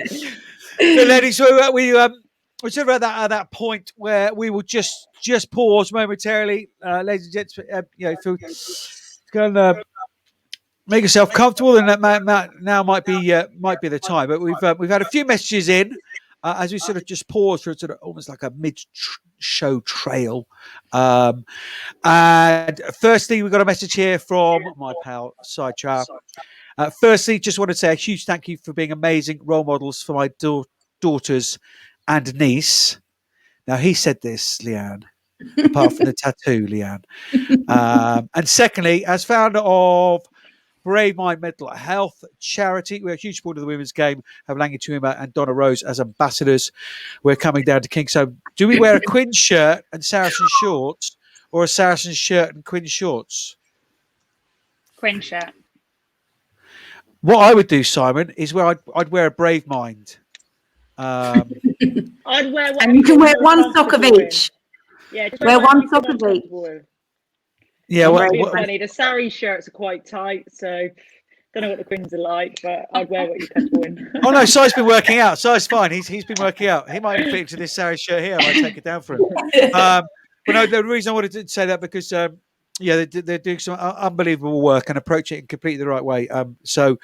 So, ladies, we're sort of at that point where we will just pause momentarily. Ladies and gents, if you can make yourself comfortable, then that now might be the time. But we've had a few messages in. as we sort of just pause for sort of almost like a mid-show trail. And firstly, we've got a message here from my pal, Sidetrack. Firstly, just want to say a huge thank you for being amazing role models for my daughters and niece. Now, he said this, Leanne, apart from the tattoo, Leanne. And secondly, as founder of Brave Mind Mental Health Charity, we're a huge supporter of the women's game, have Langi Tuima and Donna Rose as ambassadors. We're coming down to King's. So do we wear a Quinn shirt and Saracen shorts, or a Saracen shirt and Quinn shorts? Quinn shirt. What I would do, Simon, is where I'd wear a Brave Mind. I'd wear one. And you can wear one sock of each. Yeah, just wear one sock of each. Yeah, funny. The Sari shirts are quite tight, so don't know what the Quins are like, but I'd wear what you're comfortable in. Oh no, Si's been working out. Si's fine. He's been working out. He might even fit into this Sari shirt here. I might take it down for him. But no, the reason I wanted to say that because they're doing some unbelievable work and approach it in completely the right way. So,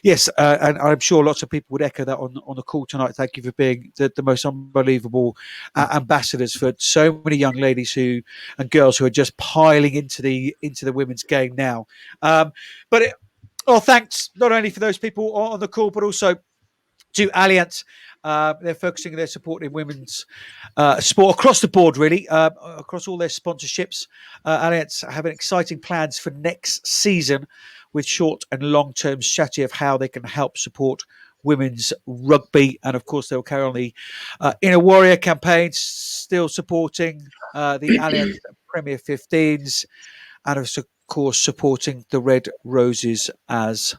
yes, and I'm sure lots of people would echo that on the call tonight. Thank you for being the most unbelievable ambassadors for so many young ladies and girls who are just piling into the women's game now. Thanks not only for those people on the call, but also to Allianz. They're focusing their support in women's sport across the board, really, across all their sponsorships. Allianz have exciting plans for next season with short and long-term strategy of how they can help support women's rugby. And, of course, they'll carry on the Inner Warrior campaign, still supporting the Allianz Premier 15s and, of course, supporting the Red Roses as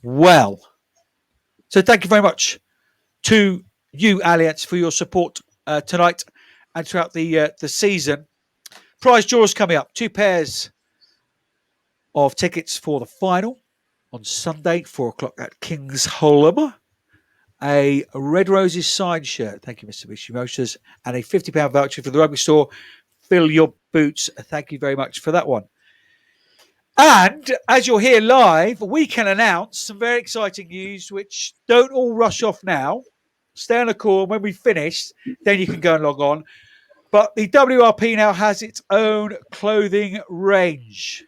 well. So thank you very much to you, Allianz, for your support tonight and throughout the season. Prize draws coming up. 2 pairs of tickets for the final on Sunday, 4:00 at Kingsholm. A Red Roses signed shirt. Thank you, Mitsubishi Motors. And a £50 voucher for the rugby store. Fill your boots. Thank you very much for that one. And as you're here live, we can announce some very exciting news, which don't all rush off now. Stay on the call. When we finish, then you can go and log on. But the WRP now has its own clothing range.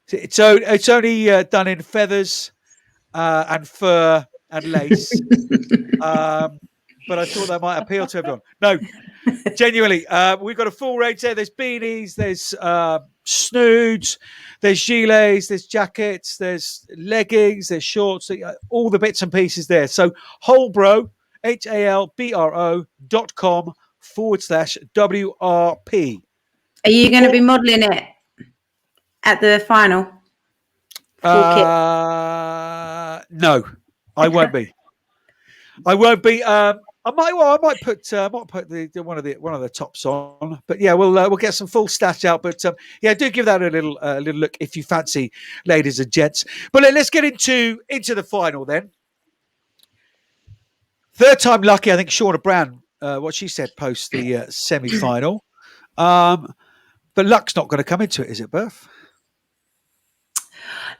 It's only done in feathers and fur and lace. But I thought that might appeal to everyone. No, genuinely, we've got a full range there. There's beanies, there's snoods, there's gilets, there's jackets, there's leggings, there's shorts, all the bits and pieces there. So Holbro, HALBRO.com/WRP. Are you going to be modelling it at the final? No, I won't be. I won't be. I might put the one of the tops on, but yeah, we'll get some full stats out. But do give that a little look if you fancy, ladies and gents. But let's get into the final then. Third time lucky, I think Shauna Brown, what she said post the semi-final. But luck's not going to come into it, is it, Berth?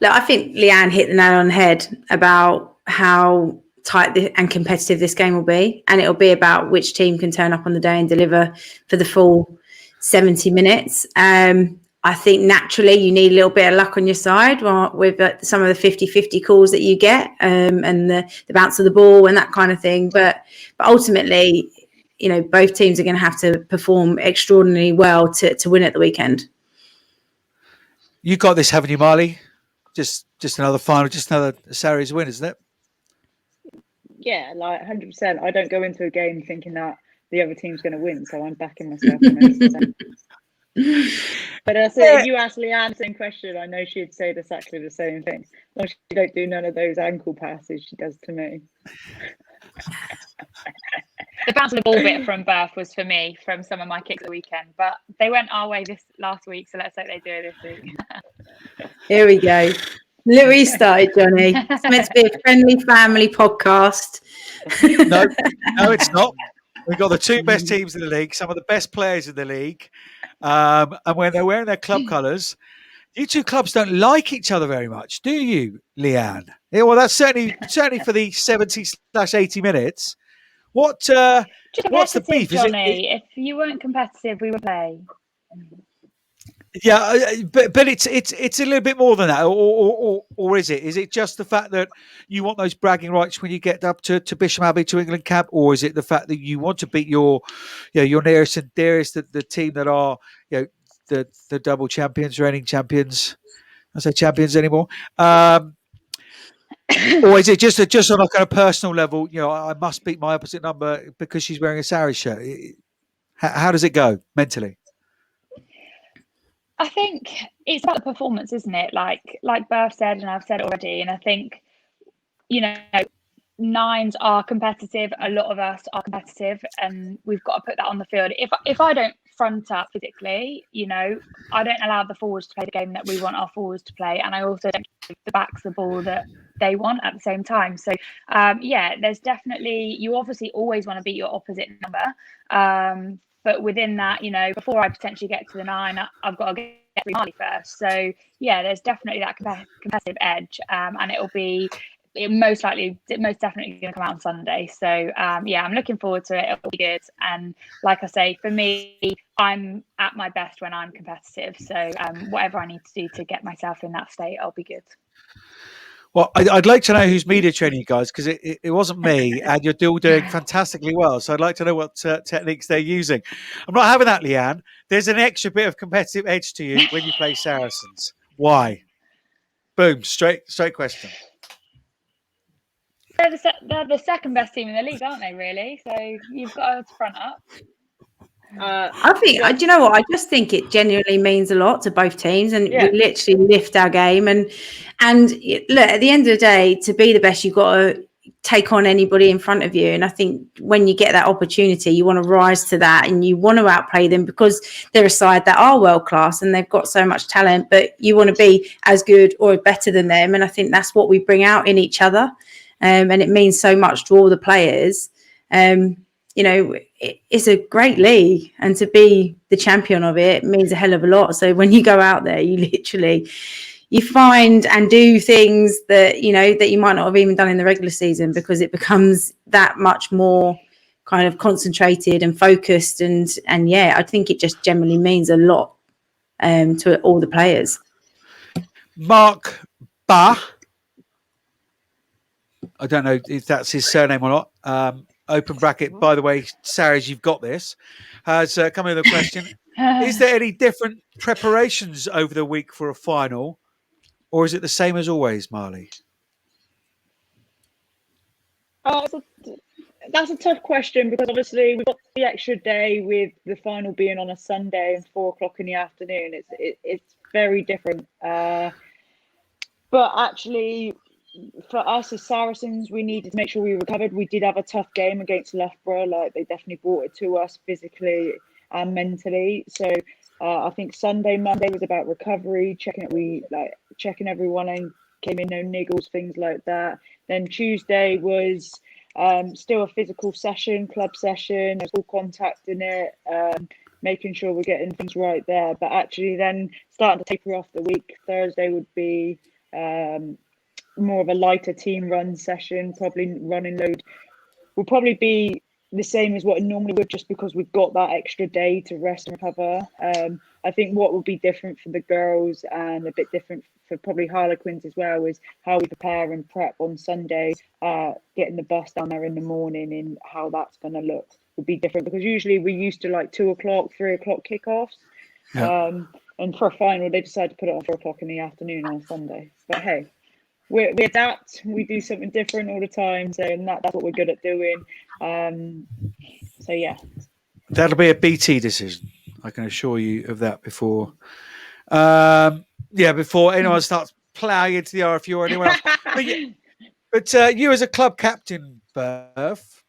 Look, I think Leanne hit the nail on the head about how tight and competitive this game will be, and it'll be about which team can turn up on the day and deliver for the full 70 minutes. I think naturally you need a little bit of luck on your side with some of the 50-50 calls that you get and the bounce of the ball and that kind of thing. But ultimately, both teams are going to have to perform extraordinarily well to win at the weekend. You got this, haven't you, Marley? Just another final, just another series win, isn't it? Yeah, like 100%. I don't go into a game thinking that the other team's going to win, so I'm backing myself 100%. But if you ask Leanne the same question, I know she'd say exactly the same thing. Well, she don't do none of those ankle passes she does to me. The bounce of the ball bit from Berth was for me from some of my kicks at the weekend, but they went our way this last week, so let's hope they do it this week. Here we go. Look where you started, Johnny. It's meant to be a friendly family podcast. No, it's not. We've got the 2 best teams in the league, some of the best players in the league. And when they're wearing their club colours, You two clubs don't like each other very much, do you, Leanne? Yeah, well, that's certainly for the 70/80 minutes. What's the Competitive, beef? Johnny. If you weren't competitive, we would play. Yeah, but it's a little bit more than that, or is it? Is it just the fact that you want those bragging rights when you get up to Bisham Abbey to England Camp, or is it the fact that you want to beat your nearest and dearest, the team that are the double champions, reigning champions? I say champions anymore. Or is it just on a kind of personal level? I must beat my opposite number because she's wearing a Sarri shirt. How does it go mentally? I think it's about the performance, isn't it? Like Berth said, and I've said already, and I think nines are competitive. A lot of us are competitive, and we've got to put that on the field. If I don't front up physically, I don't allow the forwards to play the game that we want our forwards to play, and I also don't give the backs the ball that they want at the same time. So there's definitely, you obviously always want to beat your opposite number, but within that, before I potentially get to the nine, I've got to get through Marley first. So there's definitely that competitive edge, and most definitely going to come out on Sunday. So I'm looking forward to it. It'll be good. And like I say, for me, I'm at my best when I'm competitive. So whatever I need to do to get myself in that state, I'll be good. Well, I'd like to know who's media training you guys, because it wasn't me, and you're still doing fantastically well. So I'd like to know what techniques they're using. I'm not having that, Leanne. There's an extra bit of competitive edge to you when you play Saracens. Why? Boom, straight question. They're the second best team in the league, aren't they, really? So you've got to front up. I think, do you know what? I just think it genuinely means a lot to both teams, and we literally lift our game. And look, at the end of the day, to be the best, you've got to take on anybody in front of you. And I think when you get that opportunity, you want to rise to that, and you want to outplay them because they're a side that are world class and they've got so much talent. But you want to be as good or better than them, and I think that's what we bring out in each other. And it means so much to all the players. It's a great league, and to be the champion of it means a hell of a lot. So when you go out there, you find and do things that you might not have even done in the regular season, because it becomes that much more kind of concentrated and focused. And I think it just generally means a lot to all the players. Mark Ba, I don't know if that's his surname or not. Open bracket, by the way, Sarah's, you've got this, has come in with a question. Is there any different preparations over the week for a final, or is it the same as always, Marley? That's a tough question, because obviously we've got the extra day with the final being on a Sunday and 4:00 in the afternoon. It's very different. But actually, for us as Saracens, we needed to make sure we recovered. We did have a tough game against Loughborough. Like, they definitely brought it to us physically and mentally. So I think Monday was about recovery, checking everyone in, came in, no niggles, things like that. Then Tuesday was still a physical session, club session. There's all contact in it, making sure we're getting things right there. But actually then starting to taper off the week. Thursday would be more of a lighter team run session. Probably running load will probably be the same as what it normally would, just because we've got that extra day to rest and recover. I think what will be different for the girls, and a bit different for probably Harlequins as well, is how we prepare and prep on Sunday, getting the bus down there in the morning, and how that's going to look will be different, because usually we're used to like 2:00, 3:00 kickoffs. Yeah. And for a final, they decided to put it on 4:00 in the afternoon on Sunday. But hey, we adapt, we do something different all the time, so that's what we're good at doing. So yeah, that'll be a BT decision, I can assure you of that, before before anyone starts ploughing into the RFU or anyone else. But you as a club captain, Berth,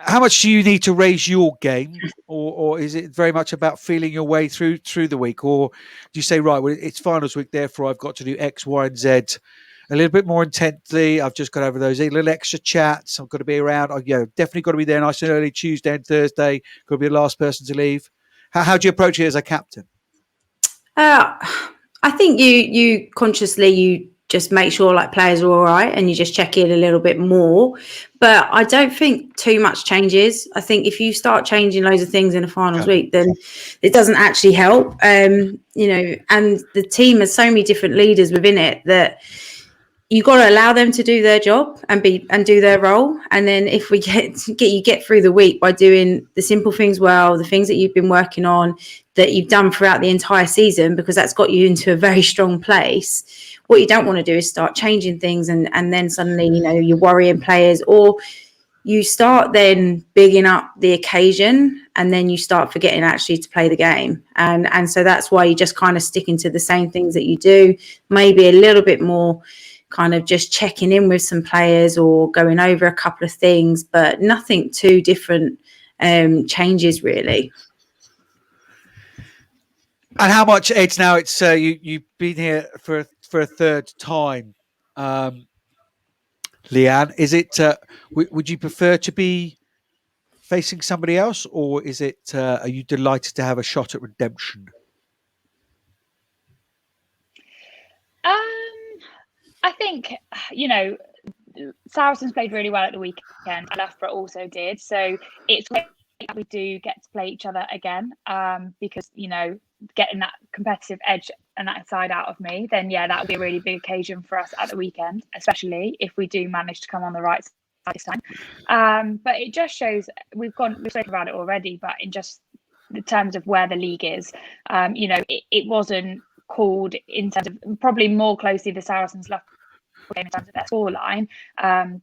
how much do you need to raise your game, or is it very much about feeling your way through the week? Or do you say, right, well, it's finals week, therefore I've got to do X, Y, and Z a little bit more intently. I've just got over those little extra chats. I've got to be around. Definitely got to be there nice and early Tuesday and Thursday. Got to be the last person to leave. How do you approach it as a captain? I think you consciously you just make sure like players are all right and you just check in a little bit more. But I don't think too much changes. I think if you start changing loads of things in a finals week, then it doesn't actually help. And the team has so many different leaders within it that you got to allow them to do their job and do their role. And then if we get through the week by doing the simple things well, the things that you've been working on that you've done throughout the entire season, because that's got you into a very strong place. What you don't want to do is start changing things and then suddenly, you're worrying players, or you start then bigging up the occasion and then you start forgetting actually to play the game. And so that's why you just kind of sticking to the same things that you do, maybe a little bit more kind of just checking in with some players or going over a couple of things, but nothing too different changes really. And how much, Ed, now it's you've been here for a third time, Leanne, is it would you prefer to be facing somebody else, or is it are you delighted to have a shot at redemption? I think, Saracens played really well at the weekend and Loughborough also did. So it's great that we do get to play each other again because, getting that competitive edge and that side out of me, then, that would be a really big occasion for us at the weekend, especially if we do manage to come on the right side this time. But it just shows we've spoken about it already, but in just the terms of where the league is, it wasn't called in terms of probably more closely the Saracens Loughborough game in terms of their scoreline,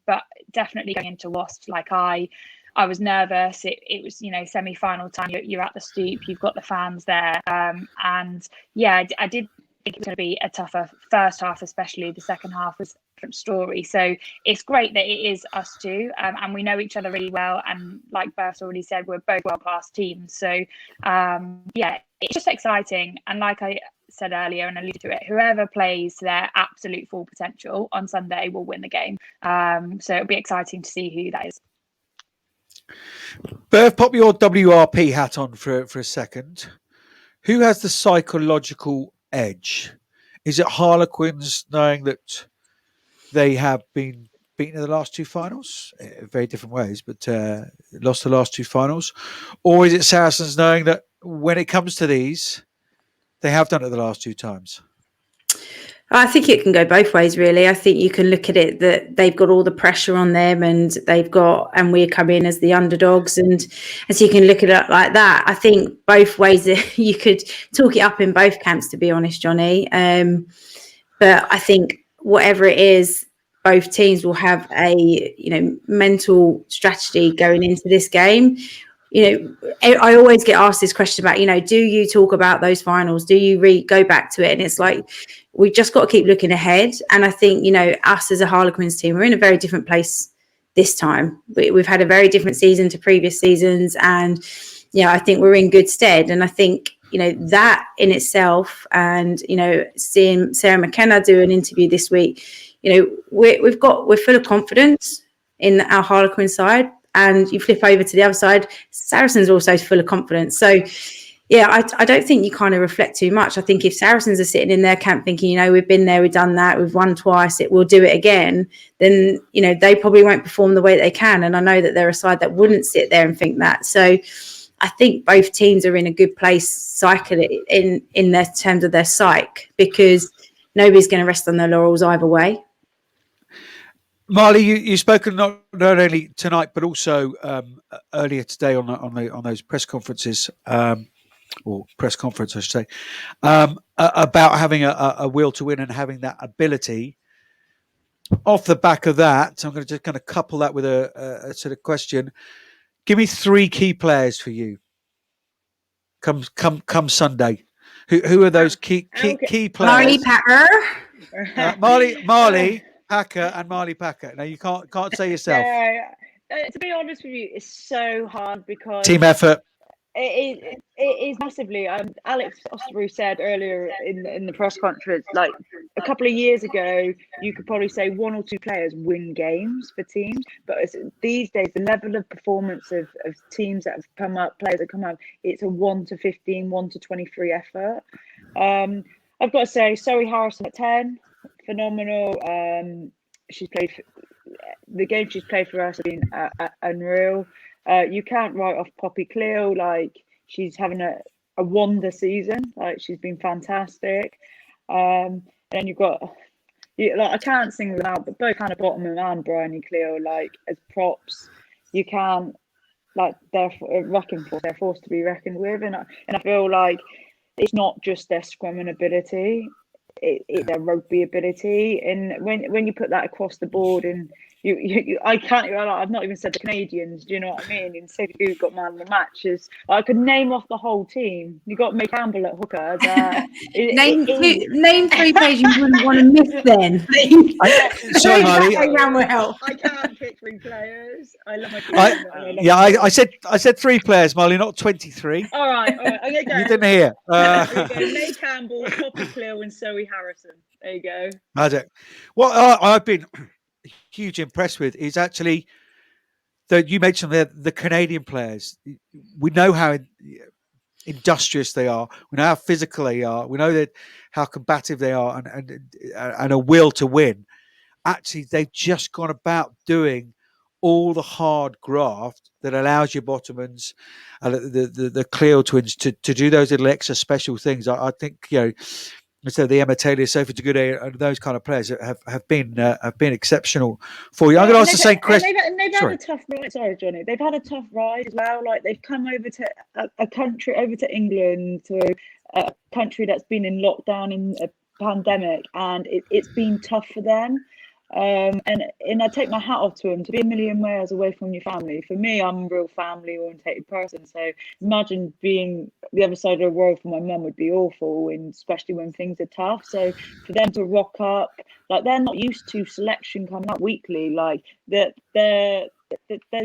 but definitely going into Wasps, like I was nervous. It was semi-final time. You're at the Stoop, you've got the fans there, and I did think it was going to be a tougher first half, especially the second half was a different story. So it's great that it is us two, and we know each other really well, and like Berth's already said, we're both world-class teams. So it's just exciting, and like I said earlier and alluded to it, whoever plays to their absolute full potential on Sunday will win the game. So it'll be exciting to see who that is. Berth, pop your WRP hat on for a second. Who has the psychological edge? Is it Harlequins, knowing that they have been beaten in the last two finals, very different ways, but lost the last two finals? Or is it Saracens, knowing that when it comes to these, they have done it the last two times? I think it can go both ways, really. I think you can look at it that they've got all the pressure on them and we're coming as the underdogs. And so you can look at it like that. I think both ways you could talk it up in both camps, to be honest, Johnny. But I think whatever it is, both teams will have a, mental strategy going into this game. I always get asked this question about, do you talk about those finals? Do you go back to it? And it's like, we've just got to keep looking ahead. And I think, us as a Harlequins team, we're in a very different place this time. We've had a very different season to previous seasons. And, I think we're in good stead. And I think, that in itself, and, seeing Sarah McKenna do an interview this week, we're full of confidence in our Harlequin side. And you flip over to the other side, Saracens are also full of confidence. So, I don't think you kind of reflect too much. I think if Saracens are sitting in their camp thinking, we've been there, we've done that, we've won twice, we'll do it again, then, they probably won't perform the way they can. And I know that they're a side that wouldn't sit there and think that. So I think both teams are in a good place psychically in their terms of their psyche, because nobody's going to rest on their laurels either way. Marley, you've spoken not only tonight but also earlier today on those press conferences, or press conference, I should say, about having a will to win and having that ability. Off the back of that, I'm going to just kind of couple that with a sort of question. Give me three key players for you. Come Sunday. Who are those key players? Marley Packer. Marley Packer and Marley Packer. Now you can't say yourself. To be honest with you, it's so hard because team effort. It is massively. Alex Osterbrew said earlier in the press conference, like a couple of years ago, you could probably say 1 or 2 players win games for teams. But these days, the level of performance of teams that have come up, players that come up, it's a 1 to 15, 1 to 23 effort. I've got to say, Zoe Harrison at 10, phenomenal. She's played the game she's played for us has been unreal. You can't write off Poppy Cleo. Like, she's having a wonder season. Like, she's been fantastic. And you've got, like, I can't single them out, but both Hannah Bottom and Bryony Cleo, like, as props, you can't, like, they're reckoned for. They're forced to be reckoned with, and I feel like it's not just their scrumming ability. It's their rugby ability, and when you put that across the board, and I can't. I've not even said the Canadians. Do you know what I mean? And say who got man of the matches. I could name off the whole team. You got May Campbell at hooker. Name 3 players you wouldn't want to miss. Then sorry, Marley. I can't pick 3 players. I love my team. I said 3 players, Marley, not 23. All right. I'm gonna go. You didn't hear. May Campbell, Poppy Cleo, and Zoe Harrison. There you go. Magic. What I've been huge impressed with is actually that you mentioned the Canadian players. We know how industrious they are. We know how physical they are. We know that how combative they are, and a will to win. Actually, they've just gone about doing all the hard graft that allows your Bottomans, the Cleo twins, to do those little extra special things. I think, so the Emma Taylor, Sophie Tagude, and those kind of players have been exceptional for you. I'm going to ask the same question. They've had a tough ride. Sorry, Johnny. They've had a tough ride as well. Like, they've come over to a country, over to England, to a country that's been in lockdown in a pandemic, and it's been tough for them. And I take my hat off to them. To be a million miles away from your family, for me, I'm a real family orientated person, so imagine being the other side of the world for my mum would be awful, and especially when things are tough. So for them to rock up, like, they're not used to selection coming up weekly, like they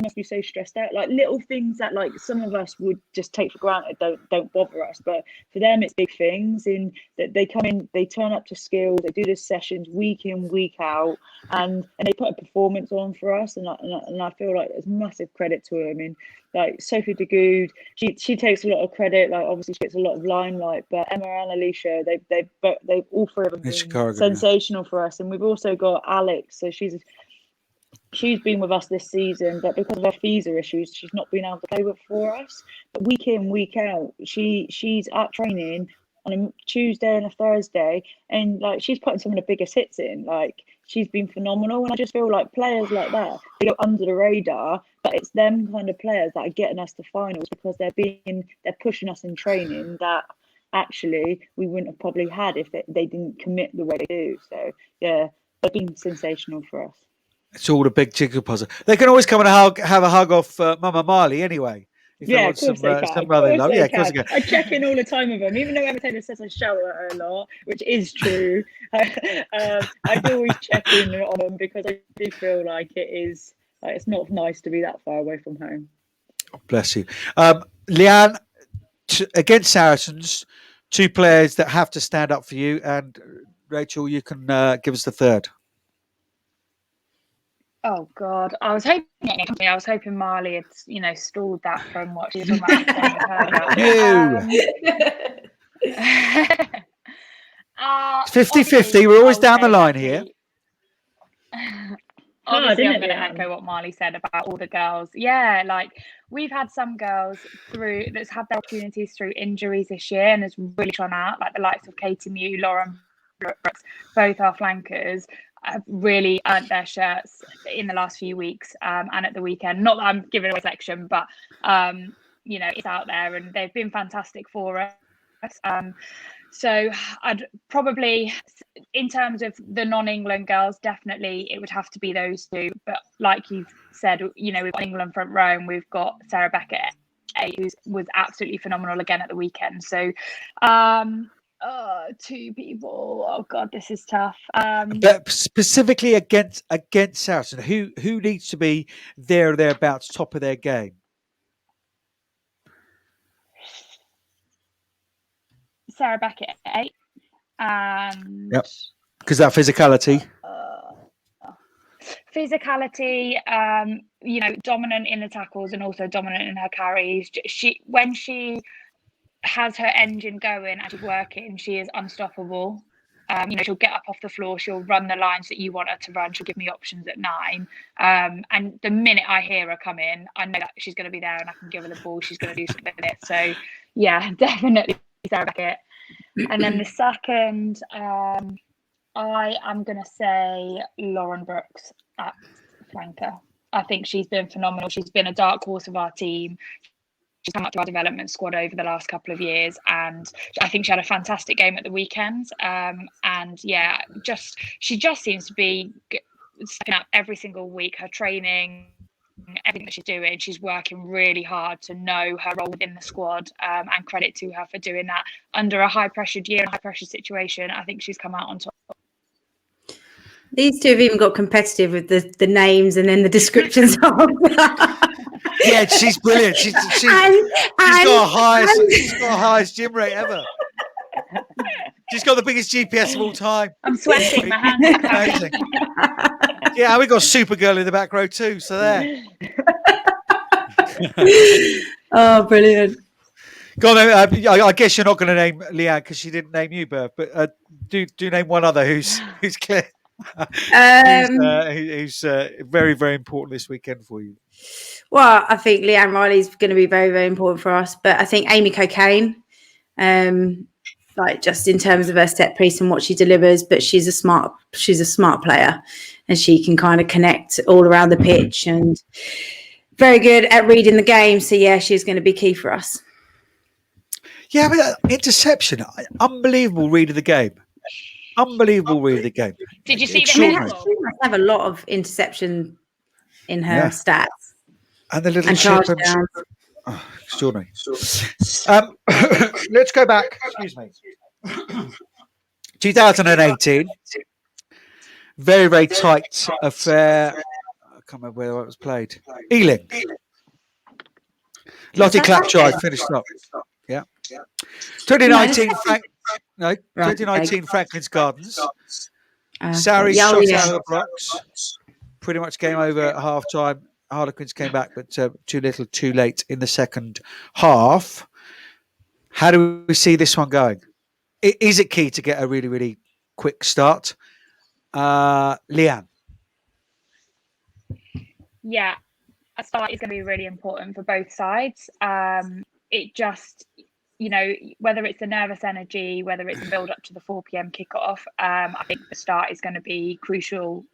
must be so stressed out. Like, little things that, like, some of us would just take for granted don't bother us, but for them it's big things. In that they come in, they turn up to skills, they do the sessions week in, week out, and they put a performance on for us, and I feel like there's massive credit to them. I mean, like, Sophie Dagoud, she takes a lot of credit. Like, obviously she gets a lot of limelight, but Emma and Alicia, they've all 3 of them been sensational for us. And we've also got Alex, so she's been with us this season, but because of her visa issues, she's not been able to play for us. But week in, week out, she's at training on a Tuesday and a Thursday, and, like, she's putting some of the biggest hits in. Like, she's been phenomenal, and I just feel like players like that, they go under the radar, but it's them kind of players that are getting us to finals, because they're pushing us in training that actually we wouldn't have probably had if they didn't commit the way they do. So yeah, they've been sensational for us. It's all a big jigsaw puzzle. They can always come and have a hug off Mama Marley anyway. Yeah, of course they can. Some brotherly love. Yeah, of course they can. I check in all the time with them, even though Emma Taylor says I shout at her a lot, which is true. I do always check in on them, because I do feel like it's not nice to be that far away from home. Oh, bless you. Leanne, against Saracens, 2 players that have to stand up for you, and Rachel, you can give us the third. Oh God, I was hoping Marley had, stalled that from what she was talking about. It's 50-50. We're always down the line here. Obviously, I'm going to echo what Marley said about all the girls. Yeah, like, we've had some girls that's had their opportunities through injuries this year and has really shone out, like the likes of Katie Mew, Lauren Brooks, both our flankers have really earned their shirts in the last few weeks, and at the weekend. Not that I'm giving away selection, but it's out there, and they've been fantastic for us. So I'd probably, in terms of the non-England girls, definitely it would have to be those 2. But like you've said, we've got England front row, and we've got Sarah Beckett, who was absolutely phenomenal again at the weekend. So 2 people. Oh God, this is tough. But specifically against Saracen, who needs to be there or thereabouts, top of their game? Sarah Beckett, and yep. Because that physicality. Physicality, dominant in the tackles and also dominant in her carries. When she has her engine going and she's working, she is unstoppable. She'll get up off the floor, she'll run the lines that you want her to run, she'll give me options at 9. And the minute I hear her come in, I know that she's going to be there and I can give her the ball, she's going to do something with it. So yeah, definitely Sarah Beckett. And then the second, I am going to say Lauren Brooks at flanker. I think she's been phenomenal. She's been a dark horse of our team. She's come up to our development squad over the last couple of years, and I think she had a fantastic game at the weekend. She just seems to be stepping up every single week. Her training, everything that she's doing, she's working really hard to know her role within the squad, and credit to her for doing that under a high-pressured year and high-pressure situation. I think she's come out on top. These two have even got competitive with the names and then the descriptions of. Yeah, she's brilliant. She's got the highest gym rate ever. She's got the biggest GPS of all time. I'm sweating. My hands are amazing. Yeah, we got Supergirl in the back row too. So there. Oh, brilliant. Go on, I guess you're not going to name Leanne because she didn't name you, Bev. But do name one other who's clear. Who's very, very important this weekend for you? Well, I think Leanne Riley's going to be very, very important for us. But I think Amy Cocaine, just in terms of her set piece and what she delivers, but she's a smart player, and she can kind of connect all around the pitch and very good at reading the game. So yeah, she's going to be key for us. Yeah, but interception, unbelievable read of the game. Unbelievable read of the game. Did you see She must have a lot of interception in her stats. And the little chip. Extraordinary. Let's go back. Excuse me. 2018. Very, very tight affair. I can't remember where it was played. Ealing. Lottie Clapchild finished up. Yeah. 2019 Franklin's Gardens. Sarri shot out of the blocks. Pretty much game over at half time. Harlequins came back, but too little, too late in the second half. How do we see this one going? Is it key to get a really, really quick start? Leanne? Yeah, a start is going to be really important for both sides. It just, whether it's the nervous energy, whether it's a build up to the 4 p.m. kickoff, I think the start is going to be crucial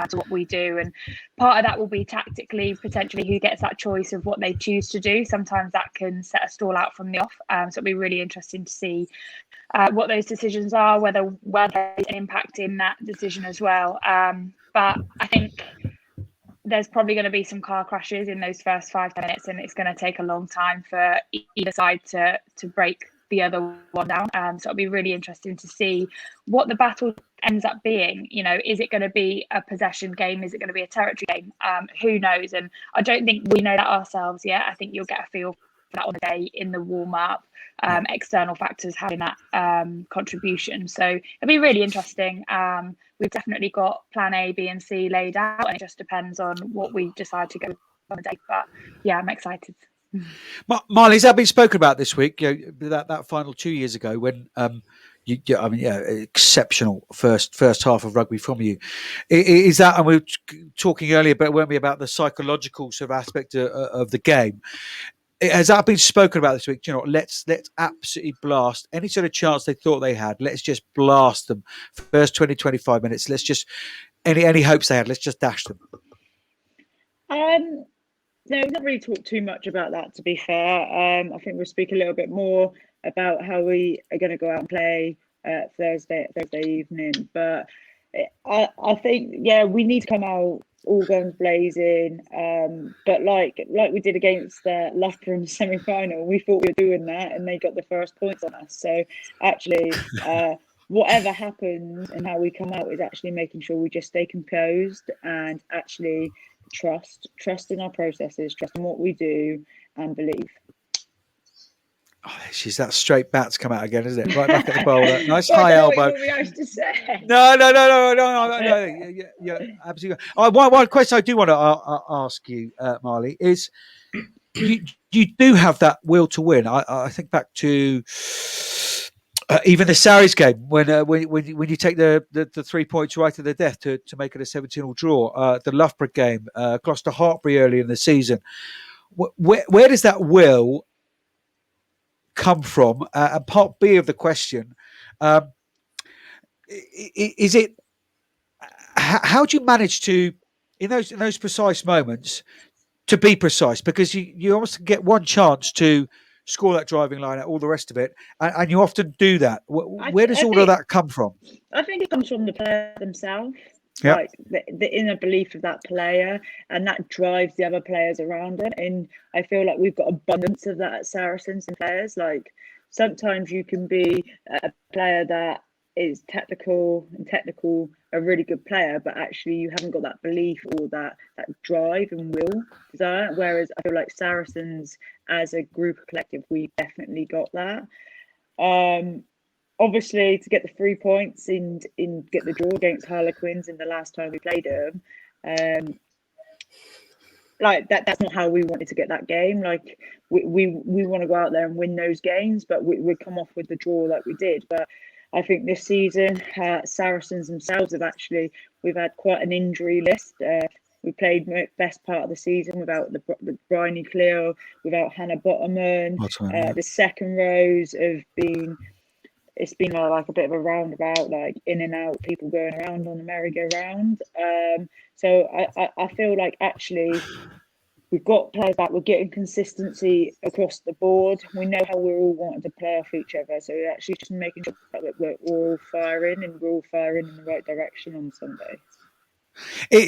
to what we do, and part of that will be tactically potentially who gets that choice of what they choose to do. Sometimes that can set a stall out from the off, so it'll be really interesting to see what those decisions are, whether there's an impact in that decision as well. But I think there's probably going to be some car crashes in those first 5 minutes, and it's going to take a long time for either side to break the other one down. So it'll be really interesting to see what the battle ends up being. Is it going to be a possession game? Is it going to be a territory game? Who knows? And I don't think we know that ourselves yet. I think you'll get a feel for that on the day in the warm-up. External factors having that contribution. So it'll be really interesting. We've definitely got plan A, B and C laid out, and it just depends on what we decide to go with on the day. But yeah, I'm excited. Marley, has that been spoken about this week? That final 2 years ago when exceptional first half of rugby from you. Is that, and we were talking earlier, but weren't we, about the psychological sort of aspect of the game? Has that been spoken about this week? Let's absolutely blast any sort of chance they thought they had. Let's just blast them. First 20, 25 minutes. Let's just any hopes they had. Let's just dash them. No, we've not really talked too much about that, to be fair. I think we'll speak a little bit more about how we are going to go out and play Thursday evening. But I think, we need to come out all guns blazing. But like we did against Loughborough in the semi-final, we thought we were doing that, and they got the first points on us. So actually, whatever happens and how we come out is actually making sure we just stay composed and actually trust in our processes, trust in what we do, and believe. Oh, she's that straight bat's come out again, isn't it? Right back at the bowler. Nice high I elbow. what you want me to say. No. Yeah, absolutely. One question I do want to ask you, Marley, is you do have that will to win. I think back to even the Sarries game when you take the 3 points right to the death to make it a 17-all draw. The Loughborough game, Gloucester Hartpury early in the season. Where does that will come from? And part B of the question, is it how do you manage to in those precise moments to be precise, because you almost get one chance to score that driving line out, all the rest of it, and you often do that. Where does all of that come from? I think it comes from the player themselves. Yeah. Like the inner belief of that player, and that drives the other players around it. And I feel like we've got abundance of that at Saracens and players. Like sometimes you can be a player that is technical, a really good player, but actually you haven't got that belief or that drive and will desire. Whereas I feel like Saracens as a group of collective, we definitely got that. Obviously, to get the 3 points and get the draw against Harlequins in the last time we played them, like that's not how we wanted to get that game. Like we want to go out there and win those games, but we come off with the draw like we did. But I think this season, Saracens themselves we've had quite an injury list. We played best part of the season without the Bryony Cleo, without Hannah Bottomman. The second rows have been. It's been like a bit of a roundabout, like in and out, people going around on the merry-go-round. So I feel like actually we've got players back. We're getting consistency across the board. We know how we're all wanting to play off each other. So we're actually just making sure that we're all firing and we're all firing in the right direction on Sunday.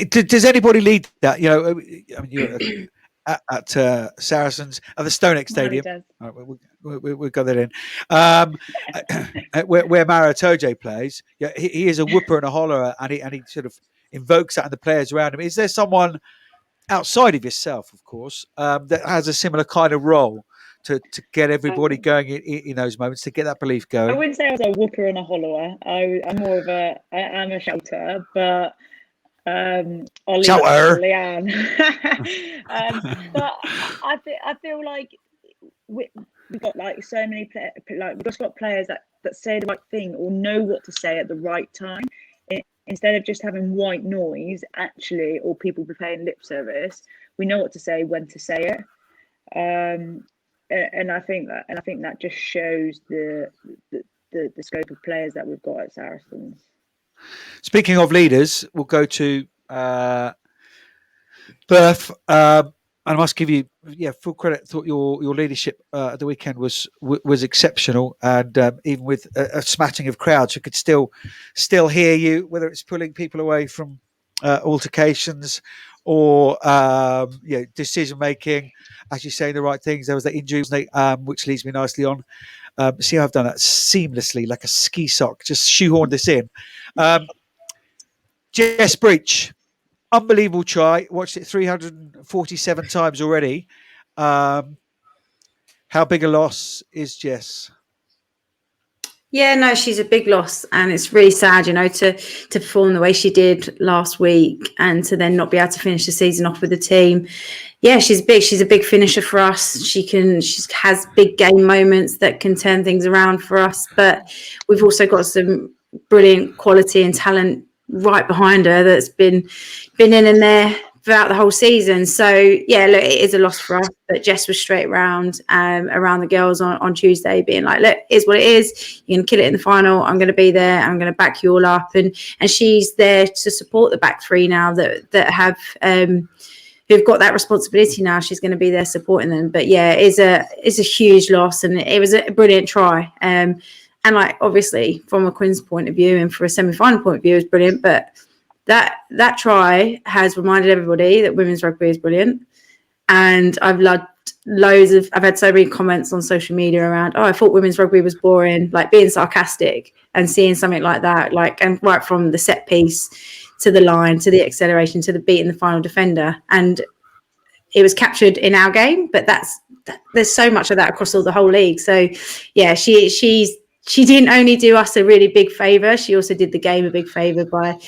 Does anybody lead that? You know, I mean, you're at Saracens at the Stonex Stadium. Right, we'll go that in. Where Mara Toje plays, yeah, he is a whooper and a hollerer, and he sort of invokes that in the players around him. Is there someone outside of yourself, of course, that has a similar kind of role to get everybody going in those moments, to get that belief going? I wouldn't say I was a whooper and a hollerer. I'm more of I'm a shouter, but I'll leave it to Leanne. But I feel like we've got like so many players, like we've just got players that say the right thing or know what to say at the right time, instead of just having white noise actually, or people playing lip service. We know what to say, when to say it, and I think that just shows the scope of players that we've got at Saracens. Speaking of leaders, we'll go to Berth. I must give you full credit. Thought your leadership at the weekend was exceptional, and even with a smattering of crowds who could still hear you, whether it's pulling people away from altercations or decision making, actually saying the right things. There was that injury, which leads me nicely on. See how I've done that seamlessly, like a ski sock, just shoehorned this in. Jess Breach, unbelievable try. Watched it 347 times already. How big a loss is Jess? Yeah, no, she's a big loss, and it's really sad, to perform the way she did last week and to then not be able to finish the season off with the team. Yeah, she's a big finisher for us. She has big game moments that can turn things around for us, but we've also got some brilliant quality and talent right behind her that's been in and there throughout the whole season. So yeah, look, it is a loss for us, but Jess was straight around the girls on Tuesday, being like, look, it's what it is. You're gonna kill it in the final. I'm gonna be there. I'm gonna back you all up, and she's there to support the back three now that have who've got that responsibility now. She's going to be there supporting them. But yeah, it's a huge loss, and it was a brilliant try. And like, obviously from a Quins point of view and for a semi-final point of view, it was brilliant. But that try has reminded everybody that women's rugby is brilliant. And I've loved I've had so many comments on social media around, I thought women's rugby was boring, like being sarcastic, and seeing something like that, like, and right from the set piece to the line, to the acceleration, to the beat in the final defender. And it was captured in our game, but that's there's so much of that across the whole league. So yeah, she didn't only do us a really big favour, she also did the game a big favour by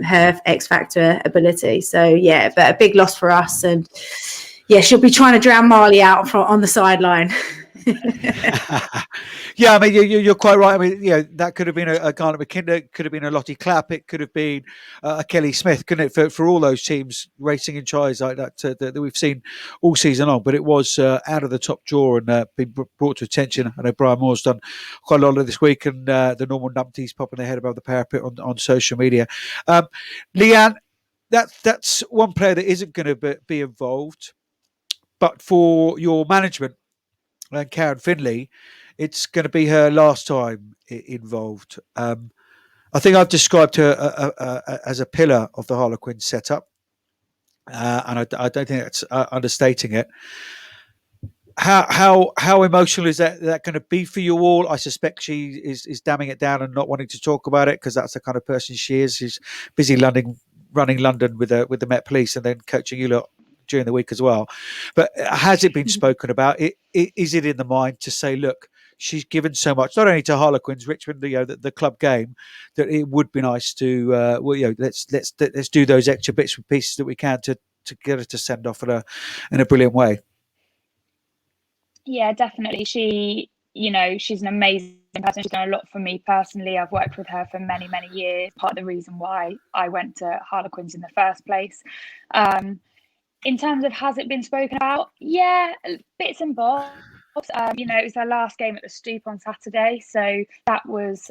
her X Factor ability. So yeah, but a big loss for us, and yeah, she'll be trying to drown Marley out on the sideline. Yeah, I mean, you're quite right. I mean, that could have been a Garnet McKinnon, could have been a Lottie Clapp, it could have been a Kelly Smith, couldn't it? For all those teams racing in tries like that we've seen all season long. But it was out of the top drawer and been brought to attention. I know Brian Moore's done quite a lot of this week, and the normal numpties popping their head above the parapet on social media. Leanne, that's one player that isn't going to be involved, but for your management and Karen Finley, it's going to be her last time involved. I think I've described her as a pillar of the Harlequins setup, and I don't think that's understating it. How emotional is that going to be for you all? I suspect she is damming it down and not wanting to talk about it, because that's the kind of person she is. She's busy running London with the Met Police and then coaching you lot during the week as well. But has it been spoken about? Is it in the mind to say, look, she's given so much, not only to Harlequins, Richmond, the club game, that it would be nice to let's do those extra bits and pieces that we can to get her to send off in a brilliant way. Yeah, definitely. She's an amazing person. She's done a lot for me personally. I've worked with her for many, many years. Part of the reason why I went to Harlequins in the first place. In terms of has it been spoken about? Yeah, bits and bobs. It was their last game at the Stoop on Saturday, so that was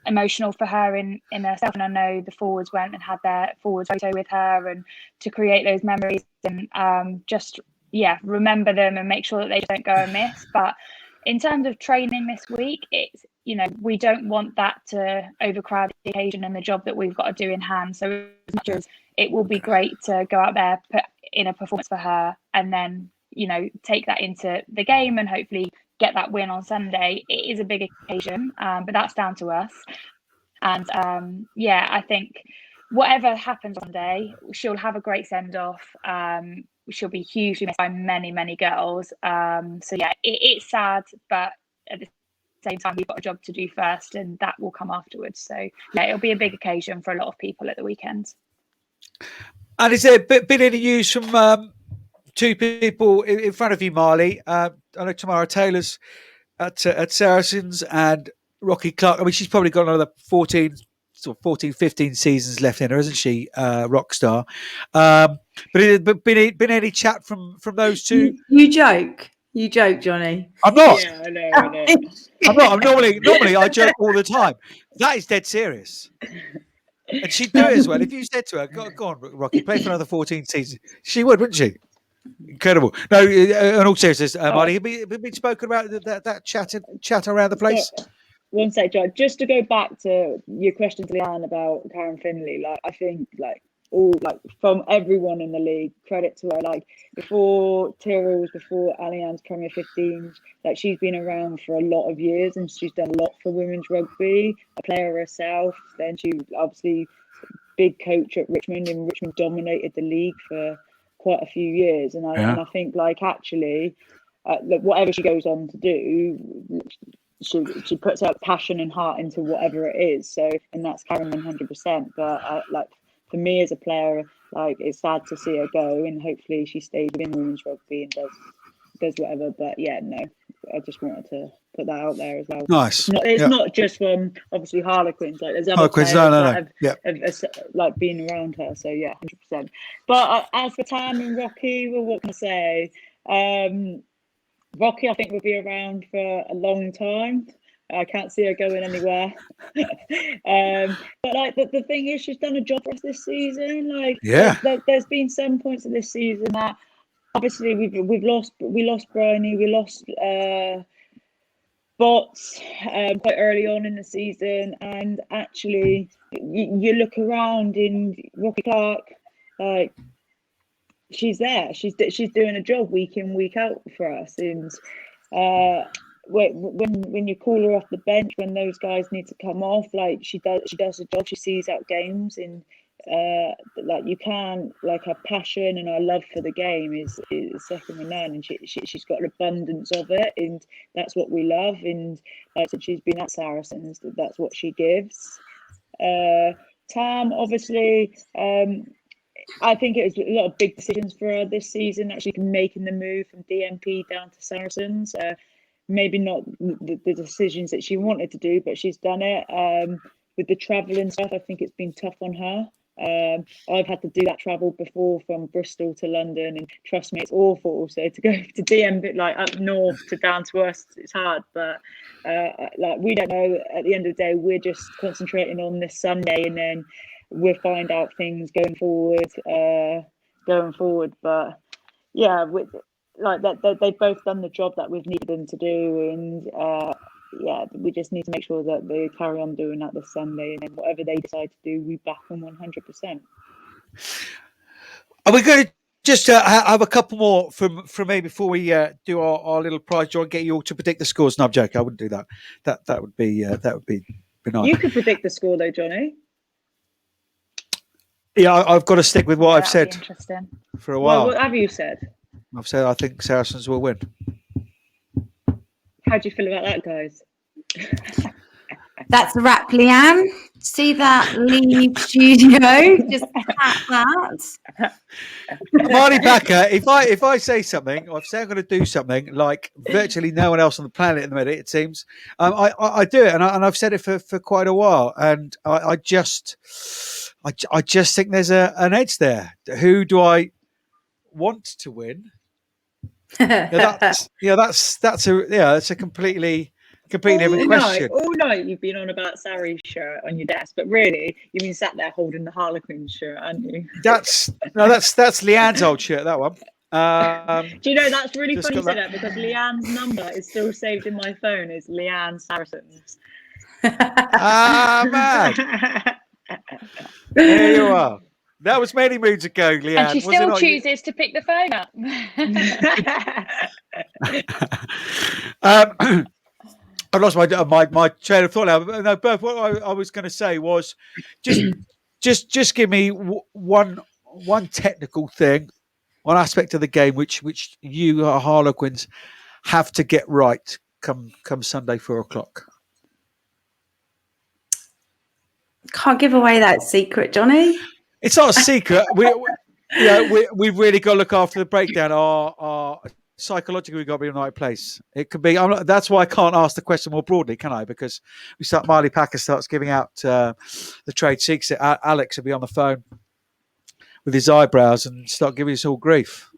emotional for her in herself. And I know the forwards went and had their forwards photo with her, and to create those memories and remember them and make sure that they don't go amiss. But in terms of training this week, it's we don't want that to overcrowd the occasion and the job that we've got to do in hand. So as much as it will be great to go out there, put in a performance for her, and then take that into the game and hopefully get that win on Sunday. It is a big occasion, but that's down to us. And I think whatever happens on Sunday, she'll have a great send off. She'll be hugely missed by many, many girls. It's sad, but at the same time, we've got a job to do first, and that will come afterwards. So it'll be a big occasion for a lot of people at the weekend. And is there been any news from two people in front of you, Marley? I know Tamara Taylor's at Saracens, and Rocky Clark. I mean, she's probably got another 14, 15 seasons left in her, isn't she? Rock star. But been any chat from those two? You joke, Johnny. I'm not. Yeah, I know. I'm not. I'm normally I joke all the time. That is dead serious. And she'd do it as well. If you said to her, go on, Rocky, play for another 14 seasons, she would, wouldn't she? Incredible. No, in all seriousness, Marty, have been spoken about that chat around the place? One sec, John. Just to go back to your question to Leanne about Karen Finley, I think from everyone in the league, credit to her. Before Tyrrell's, before Allianz Premier 15s, she's been around for a lot of years, and she's done a lot for women's rugby. A player herself, then she obviously big coach at Richmond, and Richmond dominated the league for quite a few years. And I think actually, whatever she goes on to do, she puts her passion and heart into whatever it is. So, and that's Karen 100%. But for me as a player, it's sad to see her go, and hopefully she stays within women's rugby and does whatever. But yeah, no, I just wanted to put that out there as well. Nice. It's not just from obviously Harlequins. There's other players that have been around her. So yeah, 100%. But as for Tam and Rocky, well, what can I say? Rocky, I think, will be around for a long time. I can't see her going anywhere. But the thing is, she's done a job for us this season. There's been some points of this season that obviously we lost Bryony, we lost Bots quite early on in the season, and actually you look around in Rocky Clark, she's there. She's doing a job week in, week out for us, and when you call her off the bench when those guys need to come off, she does the job. She sees out games, and like you can't, like, her passion and our love for the game is second to none, and she's got an abundance of it, and that's what we love. And like, since she's been at Saracens, that's what she gives. Tam, obviously, I think it was a lot of big decisions for her this season, actually making the move from DMP down to Saracens. Maybe not the decisions that she wanted to do, but she's done it. With the travel and stuff, I think it's been tough on her. I've had to do that travel before from Bristol to London, and trust me, it's awful. So to go to DMP, like up north to down to us, it's hard. But like, we don't know. At the end of the day, we're just concentrating on this Sunday, and then we'll find out things going forward. But yeah, with like that, they've both done the job that we've needed them to do, and yeah, we just need to make sure that they carry on doing that this Sunday, and then whatever they decide to do, we back them 100%. Are we going to just have a couple more from me before we do our little prize draw and get you all to predict the scores? No, I'm joking. I wouldn't do that. That would be benign. You could predict the score though, Johnny. Yeah, I've got to stick with what I've said for a while. Well, what have you said? I've said I think Saracens will win. How do you feel about that, guys? That's a wrap, Leanne. See that leave studio? Just tap that. Marty Packer, if I say something, or if I say I'm going to do something like virtually no one else on the planet at the minute, it seems, I do it, and I've said it for quite a while, and I just think there's an edge there. Who do I want to win? That's a completely different question. All night you've been on about Sarri's shirt on your desk, but really you've been sat there holding the Harlequin shirt, haven't you? That's Leanne's old shirt, that one. Do you know, that's really funny you say that, because Leanne's number is still saved in my phone as Leanne Saracens. Man. There you are. That was many moons ago, Leanne. And she still chooses to pick the phone up. I've lost my train of thought now. No, Beth, what I was going to say was just give me one technical thing, one aspect of the game which you Harlequins have to get right come Sunday 4:00. Can't give away that secret, Johnny. It's not a secret. We've really got to look after the breakdown. Our psychologically, we've got to be in the right place. It could be. That's why I can't ask the question more broadly, can I? Because Marley Packer starts giving out the trade secret. Alex will be on the phone with his eyebrows and start giving us all grief.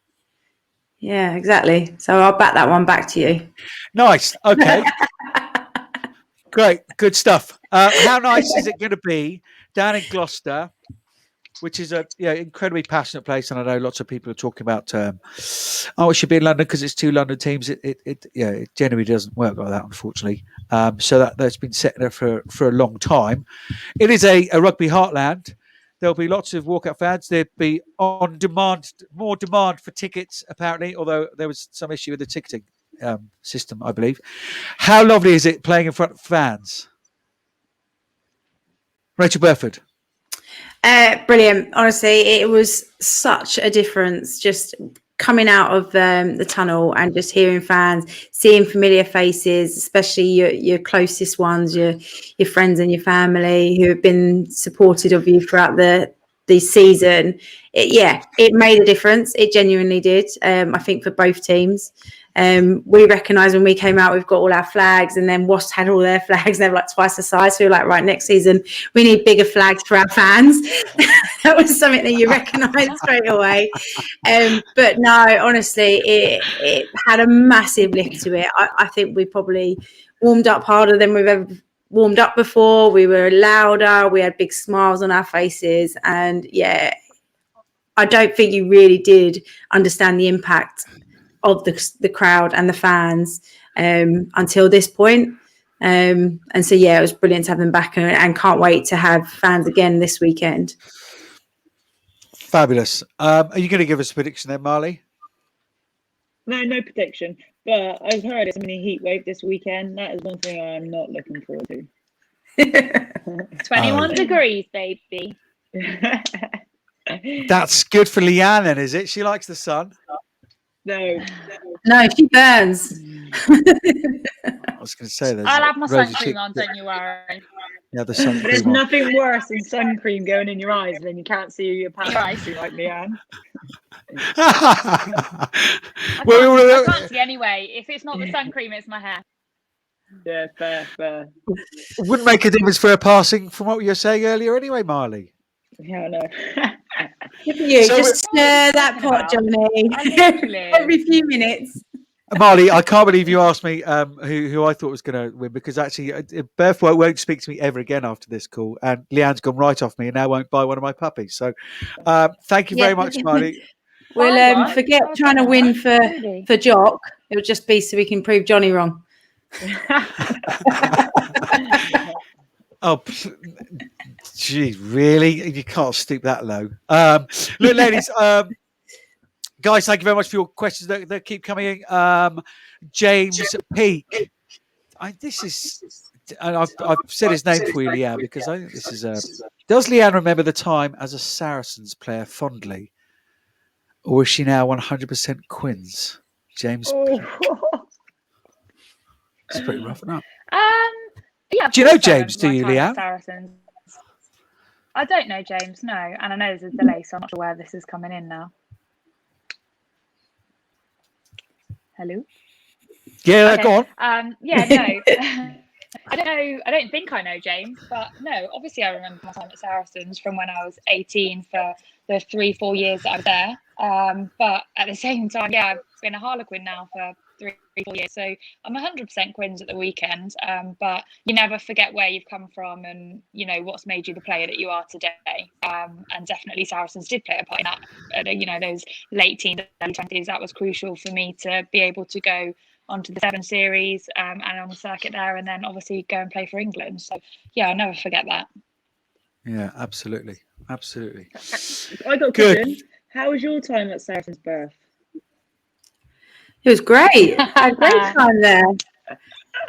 Yeah, exactly. So I'll bat that one back to you. Nice. Okay. Great. Good stuff. How nice is it going to be down in Gloucester, which is a incredibly passionate place, and I know lots of people are talking about it should be in London because it's two London teams. It generally doesn't work like that, unfortunately. So that's been set there for a long time. It is a rugby heartland. There'll be lots of walkout fans. There'll be more demand for tickets, apparently, although there was some issue with the ticketing system, I believe. How lovely is it playing in front of fans? Rachel Burford. Brilliant. Honestly, it was such a difference just coming out of the tunnel and just hearing fans, seeing familiar faces, especially your closest ones, your friends and your family who have been supportive of you throughout the season. It made a difference. It genuinely did. I think for both teams. We recognised when we came out, we've got all our flags, and then Wasps had all their flags. They were like twice the size. So we were like, right, next season we need bigger flags for our fans. That was something that you recognised straight away. But no, honestly, it had a massive lift to it. I think we probably warmed up harder than we've ever warmed up before. We were louder. We had big smiles on our faces, and I don't think you really did understand the impact of the crowd and the fans until this point. And so, it was brilliant to have them back, and can't wait to have fans again this weekend. Fabulous. Are you going to give us a prediction then, Marley? No prediction, but I've heard it's a mini heat wave this weekend. That is one thing I'm not looking forward to. 21 degrees, baby. That's good for Leanne, then, is it? She likes the sun. No, she burns. I was going to say there's I'll have my sun Rosie cream Chick- on, don't you worry. Yeah, the sun there's cream on. nothing worse than sun cream going in your eyes, and then you can't see your pants like Leanne. I can't see anyway. If it's not the sun cream, it's my hair. Yeah, fair. Wouldn't make a difference for her passing from what you were saying earlier anyway, Marley. Yeah, I know. You So just stir that pot, Johnny, every few minutes. Marley, I can't believe you asked me who I thought was going to win, because actually Beth won't speak to me ever again after this call, and Leanne's gone right off me and now won't buy one of my puppies. So thank you very much, Marley. We'll forget trying to win for Jock. It'll just be so we can prove Johnny wrong. Oh, gee, really? You can't stoop that low. Look, ladies, guys, thank you very much for your questions that keep coming in. James Peake. This is, and I've said his name for you, Leanne, because I think this is does Leanne remember the time as a Saracens player fondly, or is she now 100% Quins? James Peake. It's pretty rough, isn't it? Yeah. Do you know James? Do you, Leanne? Saracens. I don't know James, no, and I know there's a delay, so I'm not sure where this is coming in now. Hello. Yeah, okay. Go on. Yeah, no. I don't know. I don't think I know James, but no. Obviously, I remember my time at Saracens from when I was 18 for the 3-4 years that I was there. But at the same time, yeah, I've been a Harlequin now for 3-4 years, so I'm 100% Quins at the weekend. But you never forget where you've come from, and you know what's made you the player that you are today. And definitely Saracens did play a part in that. You know, those late teens, early 20s. That was crucial for me to be able to go onto the 7 Series and on the circuit there, and then obviously go and play for England. So yeah, I'll never forget that. Yeah, absolutely. I got a question. How was your time at Saracens Birth? It was great. I had a great time there.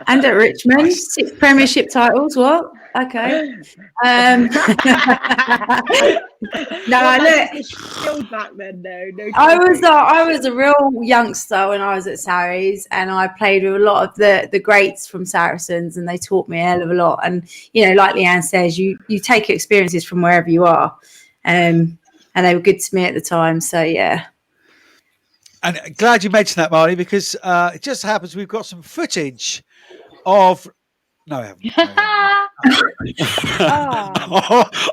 And at Richmond, 6 premiership titles. What? Okay. No, Still back then, though. No, I was a real youngster when I was at Sarries, and I played with a lot of the greats from Saracens, and they taught me a hell of a lot. And you know, like Leanne says, you take experiences from wherever you are, and they were good to me at the time. So yeah. And glad you mentioned that, Marley, because it just happens we've got some footage of. No, I haven't.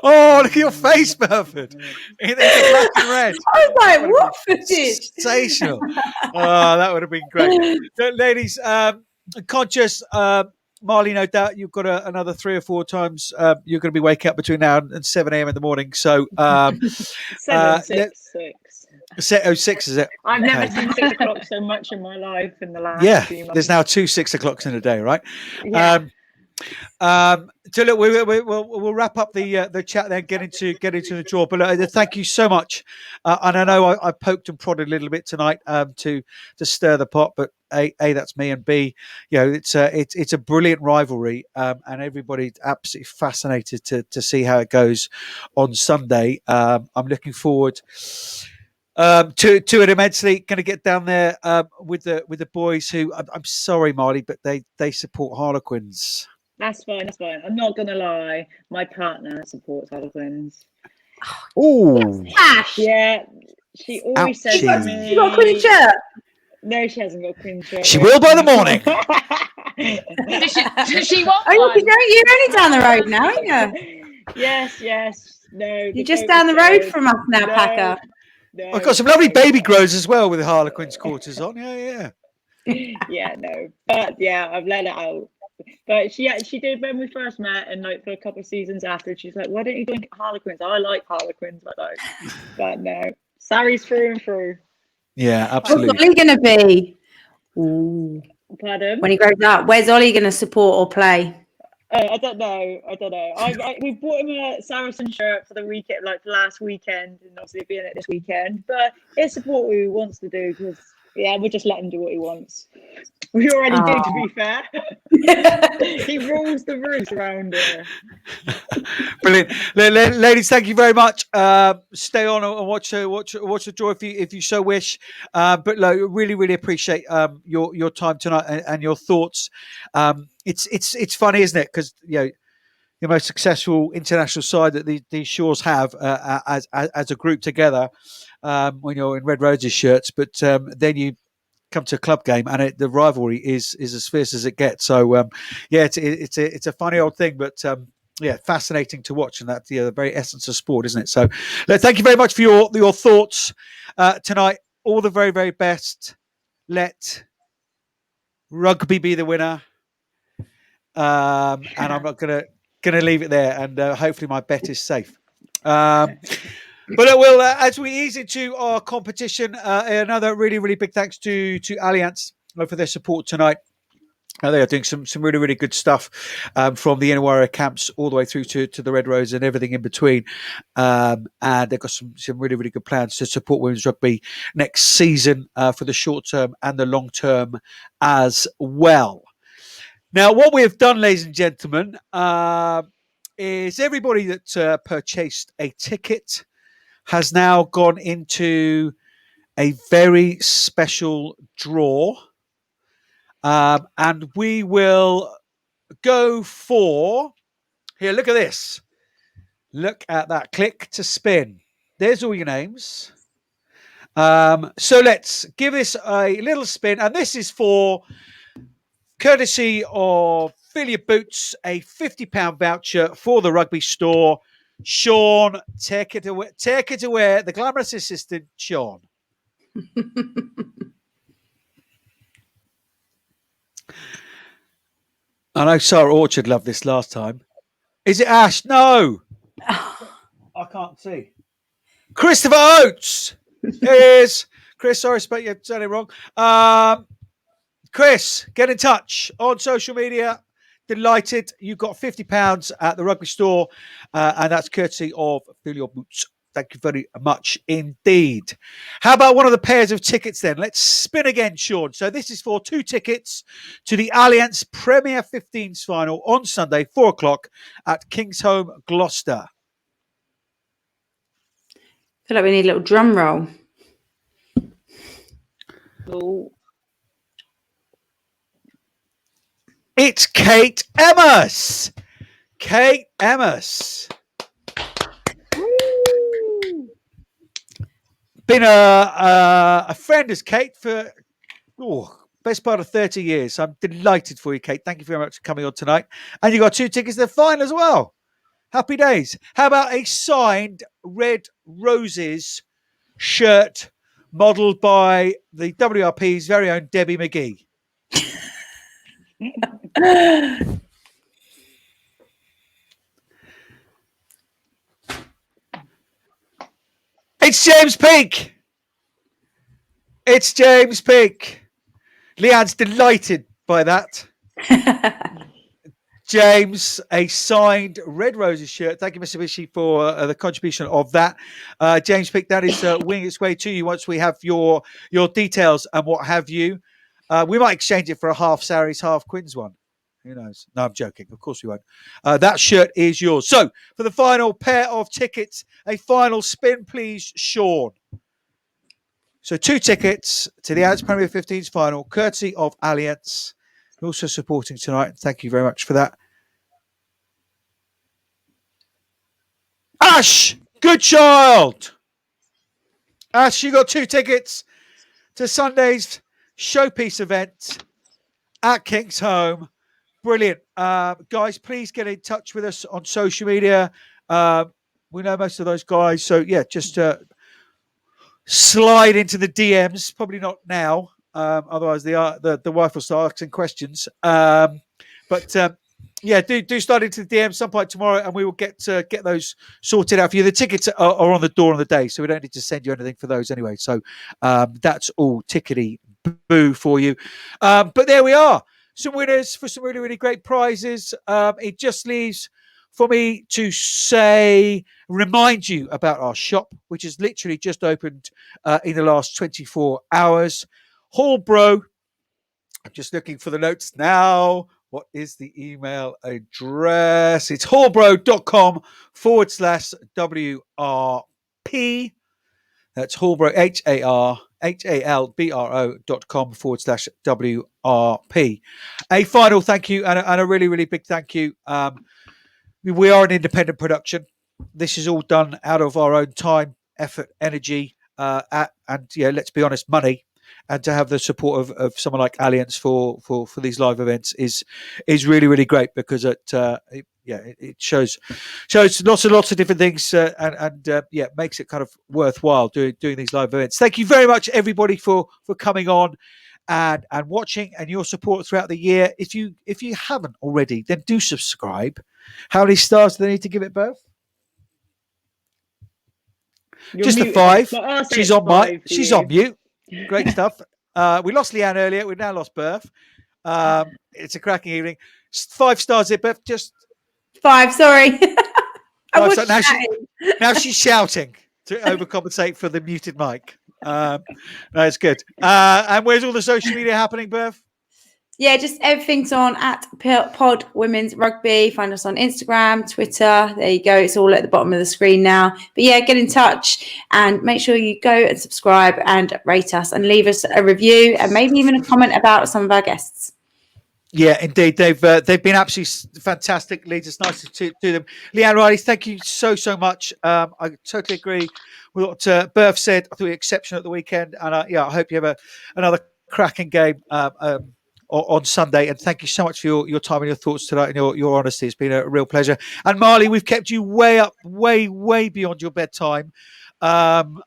Oh, look at your face, Burford. It's black and red. I was like, what footage? Sensational. Oh, that would have been great. So, ladies, conscious, Marley, no doubt you've got another 3 or 4 times you're going to be waking up between now and 7 a.m. in the morning. So, 6, is it? I've never seen 6 o'clock so much in my life in the last few months. There's now 2 6 o'clocks in a day, right? Yeah. So look, we'll wrap up the chat then, get into the draw. But thank you so much. And I know I poked and prodded a little bit tonight to stir the pot, but A, that's me, and B, you know, it's a brilliant rivalry, and everybody's absolutely fascinated to see how it goes on Sunday. I'm looking forward to it immensely. Going to get down there with the boys who I'm sorry, Marley, but they support Harlequins. That's fine. I'm not gonna lie. My partner supports Harlequins. Oh, yeah. She always says to me, "You got a Queen shirt?" No, she hasn't got a Queen shirt. She will by the morning. Does she want one? You're only down the road now, aren't you? Yes. No. You're just down the road from us now, Packer. No, I've got some lovely baby grows as well with the Harlequins quarters on. Yeah. Yeah, no. But yeah, I've let it out. But she did when we first met, and like for a couple of seasons after, she's like, "Why don't you join Harlequins? I like Harlequins." But no, Sarri's through and through. Yeah, absolutely. What's Ollie going to be? Ooh. Pardon? When he grows up, where's Ollie going to support or play? I don't know. We bought him a Saracen shirt for the weekend, like last weekend, and obviously being it this weekend. But it's support what he wants to do, because we'll just let him do what he wants. We already do, to be fair. He rules the roost around here. Brilliant, ladies. Thank you very much. Stay on and watch the draw if you so wish. But really appreciate your time tonight and your thoughts. It's funny, isn't it? Because the most successful international side that these shores have as a group together when you're in Red Roses shirts, but then you come to a club game and the rivalry is as fierce as it gets. So it's a funny old thing, but fascinating to watch, and that's the very essence of sport, isn't it? So thank you very much for your thoughts tonight. All the very, very best. Let rugby be the winner, and I'm not gonna leave it there, and hopefully my bet is safe. But we'll, as we ease into our competition, another really big thanks to Allianz for their support tonight. They are doing some really good stuff from the Illawarra camps all the way through to the Red Rose and everything in between. And they've got some really good plans to support women's rugby next season for the short term and the long term as well. Now, what we have done, ladies and gentlemen, is everybody that purchased a ticket has now gone into a very special draw. And we will go for... Here, look at this. Look at that. Click to spin. There's all your names. So let's give this a little spin. And this is for, courtesy of Fill Your Boots, a £50 voucher for the rugby store. Sean, take it away. The glamorous assistant, Sean. I know Sarah Orchard loved this last time. Is it Ash? No. I can't see. Christopher Oates. Here's Chris. Sorry, I spoke you said it wrong. Chris, get in touch on social media. Delighted. You've got £50 at the rugby store, and that's courtesy of Fill Your Boots. Thank you very much indeed. How about one of the pairs of tickets then? Let's spin again, Sean. So this is for 2 tickets to the Allianz Premier 15s final on Sunday, 4 o'clock at Kingsholm, Gloucester. I feel like we need a little drum roll. Oh. It's Kate Emmas. Kate Emmas. Been a friend as Kate for best part of 30 years. So I'm delighted for you, Kate. Thank you very much for coming on tonight. And you got 2 tickets to the final as well. Happy days. How about a signed Red Roses shirt modelled by the WRP's very own Debbie McGee? It's James Peake. It's James Peake. Leanne's delighted by that. James, a signed Red Roses shirt. Thank you, Mitsubishi, for the contribution of that. James Peake, that is winging its way to you once we have your details and what have you. We might exchange it for a half Sarries, half Quins one. Who knows? No, I'm joking. Of course we won't. That shirt is yours. So for the final pair of tickets, a final spin, please, Sean. So 2 tickets to the Allianz Premier 15s final, courtesy of Allianz. Also supporting tonight. Thank you very much for that. Ash, good child. Ash, you got 2 tickets to Sunday's showpiece event at Kingsholm. Brilliant. Guys, please get in touch with us on social media. We know most of those guys. So, yeah, just slide into the DMs. Probably not now. Otherwise, the wife will start asking questions. Yeah, do slide into the DM some point tomorrow, and we will get those sorted out for you. The tickets are on the door on the day, so we don't need to send you anything for those anyway. So that's all tickety boo for you. But there we are. Some winners for some really great prizes. It just leaves for me to remind you about our shop, which has literally just opened in the last 24 hours. Hallbro, I'm just looking for the notes now. What is the email address? It's hallbro.com/WRP. That's Hallbro, HALBRO.com/WRP. A final thank you and a really, really big thank you. We are an independent production. This is all done out of our own time, effort, energy, and let's be honest, money. And to have the support of someone like Allianz for these live events is really, really great, because it shows lots and lots of different things, and makes it kind of worthwhile doing these live events. Thank you very much, everybody, for coming on and watching, and your support throughout the year. If you haven't already, then do subscribe. How many stars do they need to give it, Bev? Just a 5. She's on mute. Great stuff. We lost Leanne earlier. We've now lost Berth. It's a cracking evening. 5 stars here, Berth. Just 5. Sorry. Now she's shouting to overcompensate for the muted mic. No, it's good. And where's all the social media happening, Berth? Yeah, just everything's on at Pod Women's Rugby. Find us on Instagram, Twitter. There you go. It's all at the bottom of the screen now. But yeah, get in touch and make sure you go and subscribe and rate us and leave us a review and maybe even a comment about some of our guests. Yeah, indeed. They've been absolutely fantastic leads. It's nice to them. Leanne Riley, thank you so much. I totally agree with what Berth said. I thought you were exceptional at the weekend. And I hope you have another cracking game on Sunday, and thank you so much for your time and your thoughts tonight and your honesty. It's been a real pleasure. And Marley, we've kept you way beyond your bedtime. I'm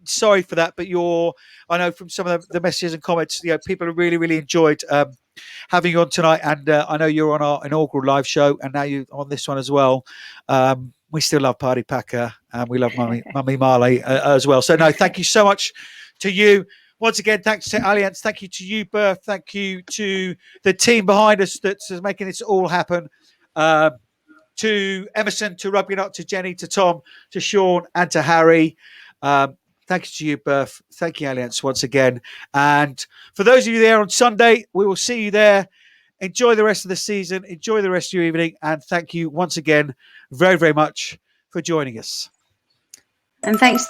sorry for that, but I know from some of the messages and comments, people have really enjoyed having you on tonight, and I know you're on our inaugural live show, and now you're on this one as well. We still love Party Packer, and we love Mummy Marley as well. So no, thank you so much to you. Once again, thanks to Allianz. Thank you to you, Berth. Thank you to the team behind us that's making this all happen. To Emerson, to Rugby Nut, to Jenny, to Tom, to Sean, and to Harry. Thank you to you, Berth. Thank you, Allianz, once again. And for those of you there on Sunday, we will see you there. Enjoy the rest of the season. Enjoy the rest of your evening. And thank you once again very, very much for joining us. And thanks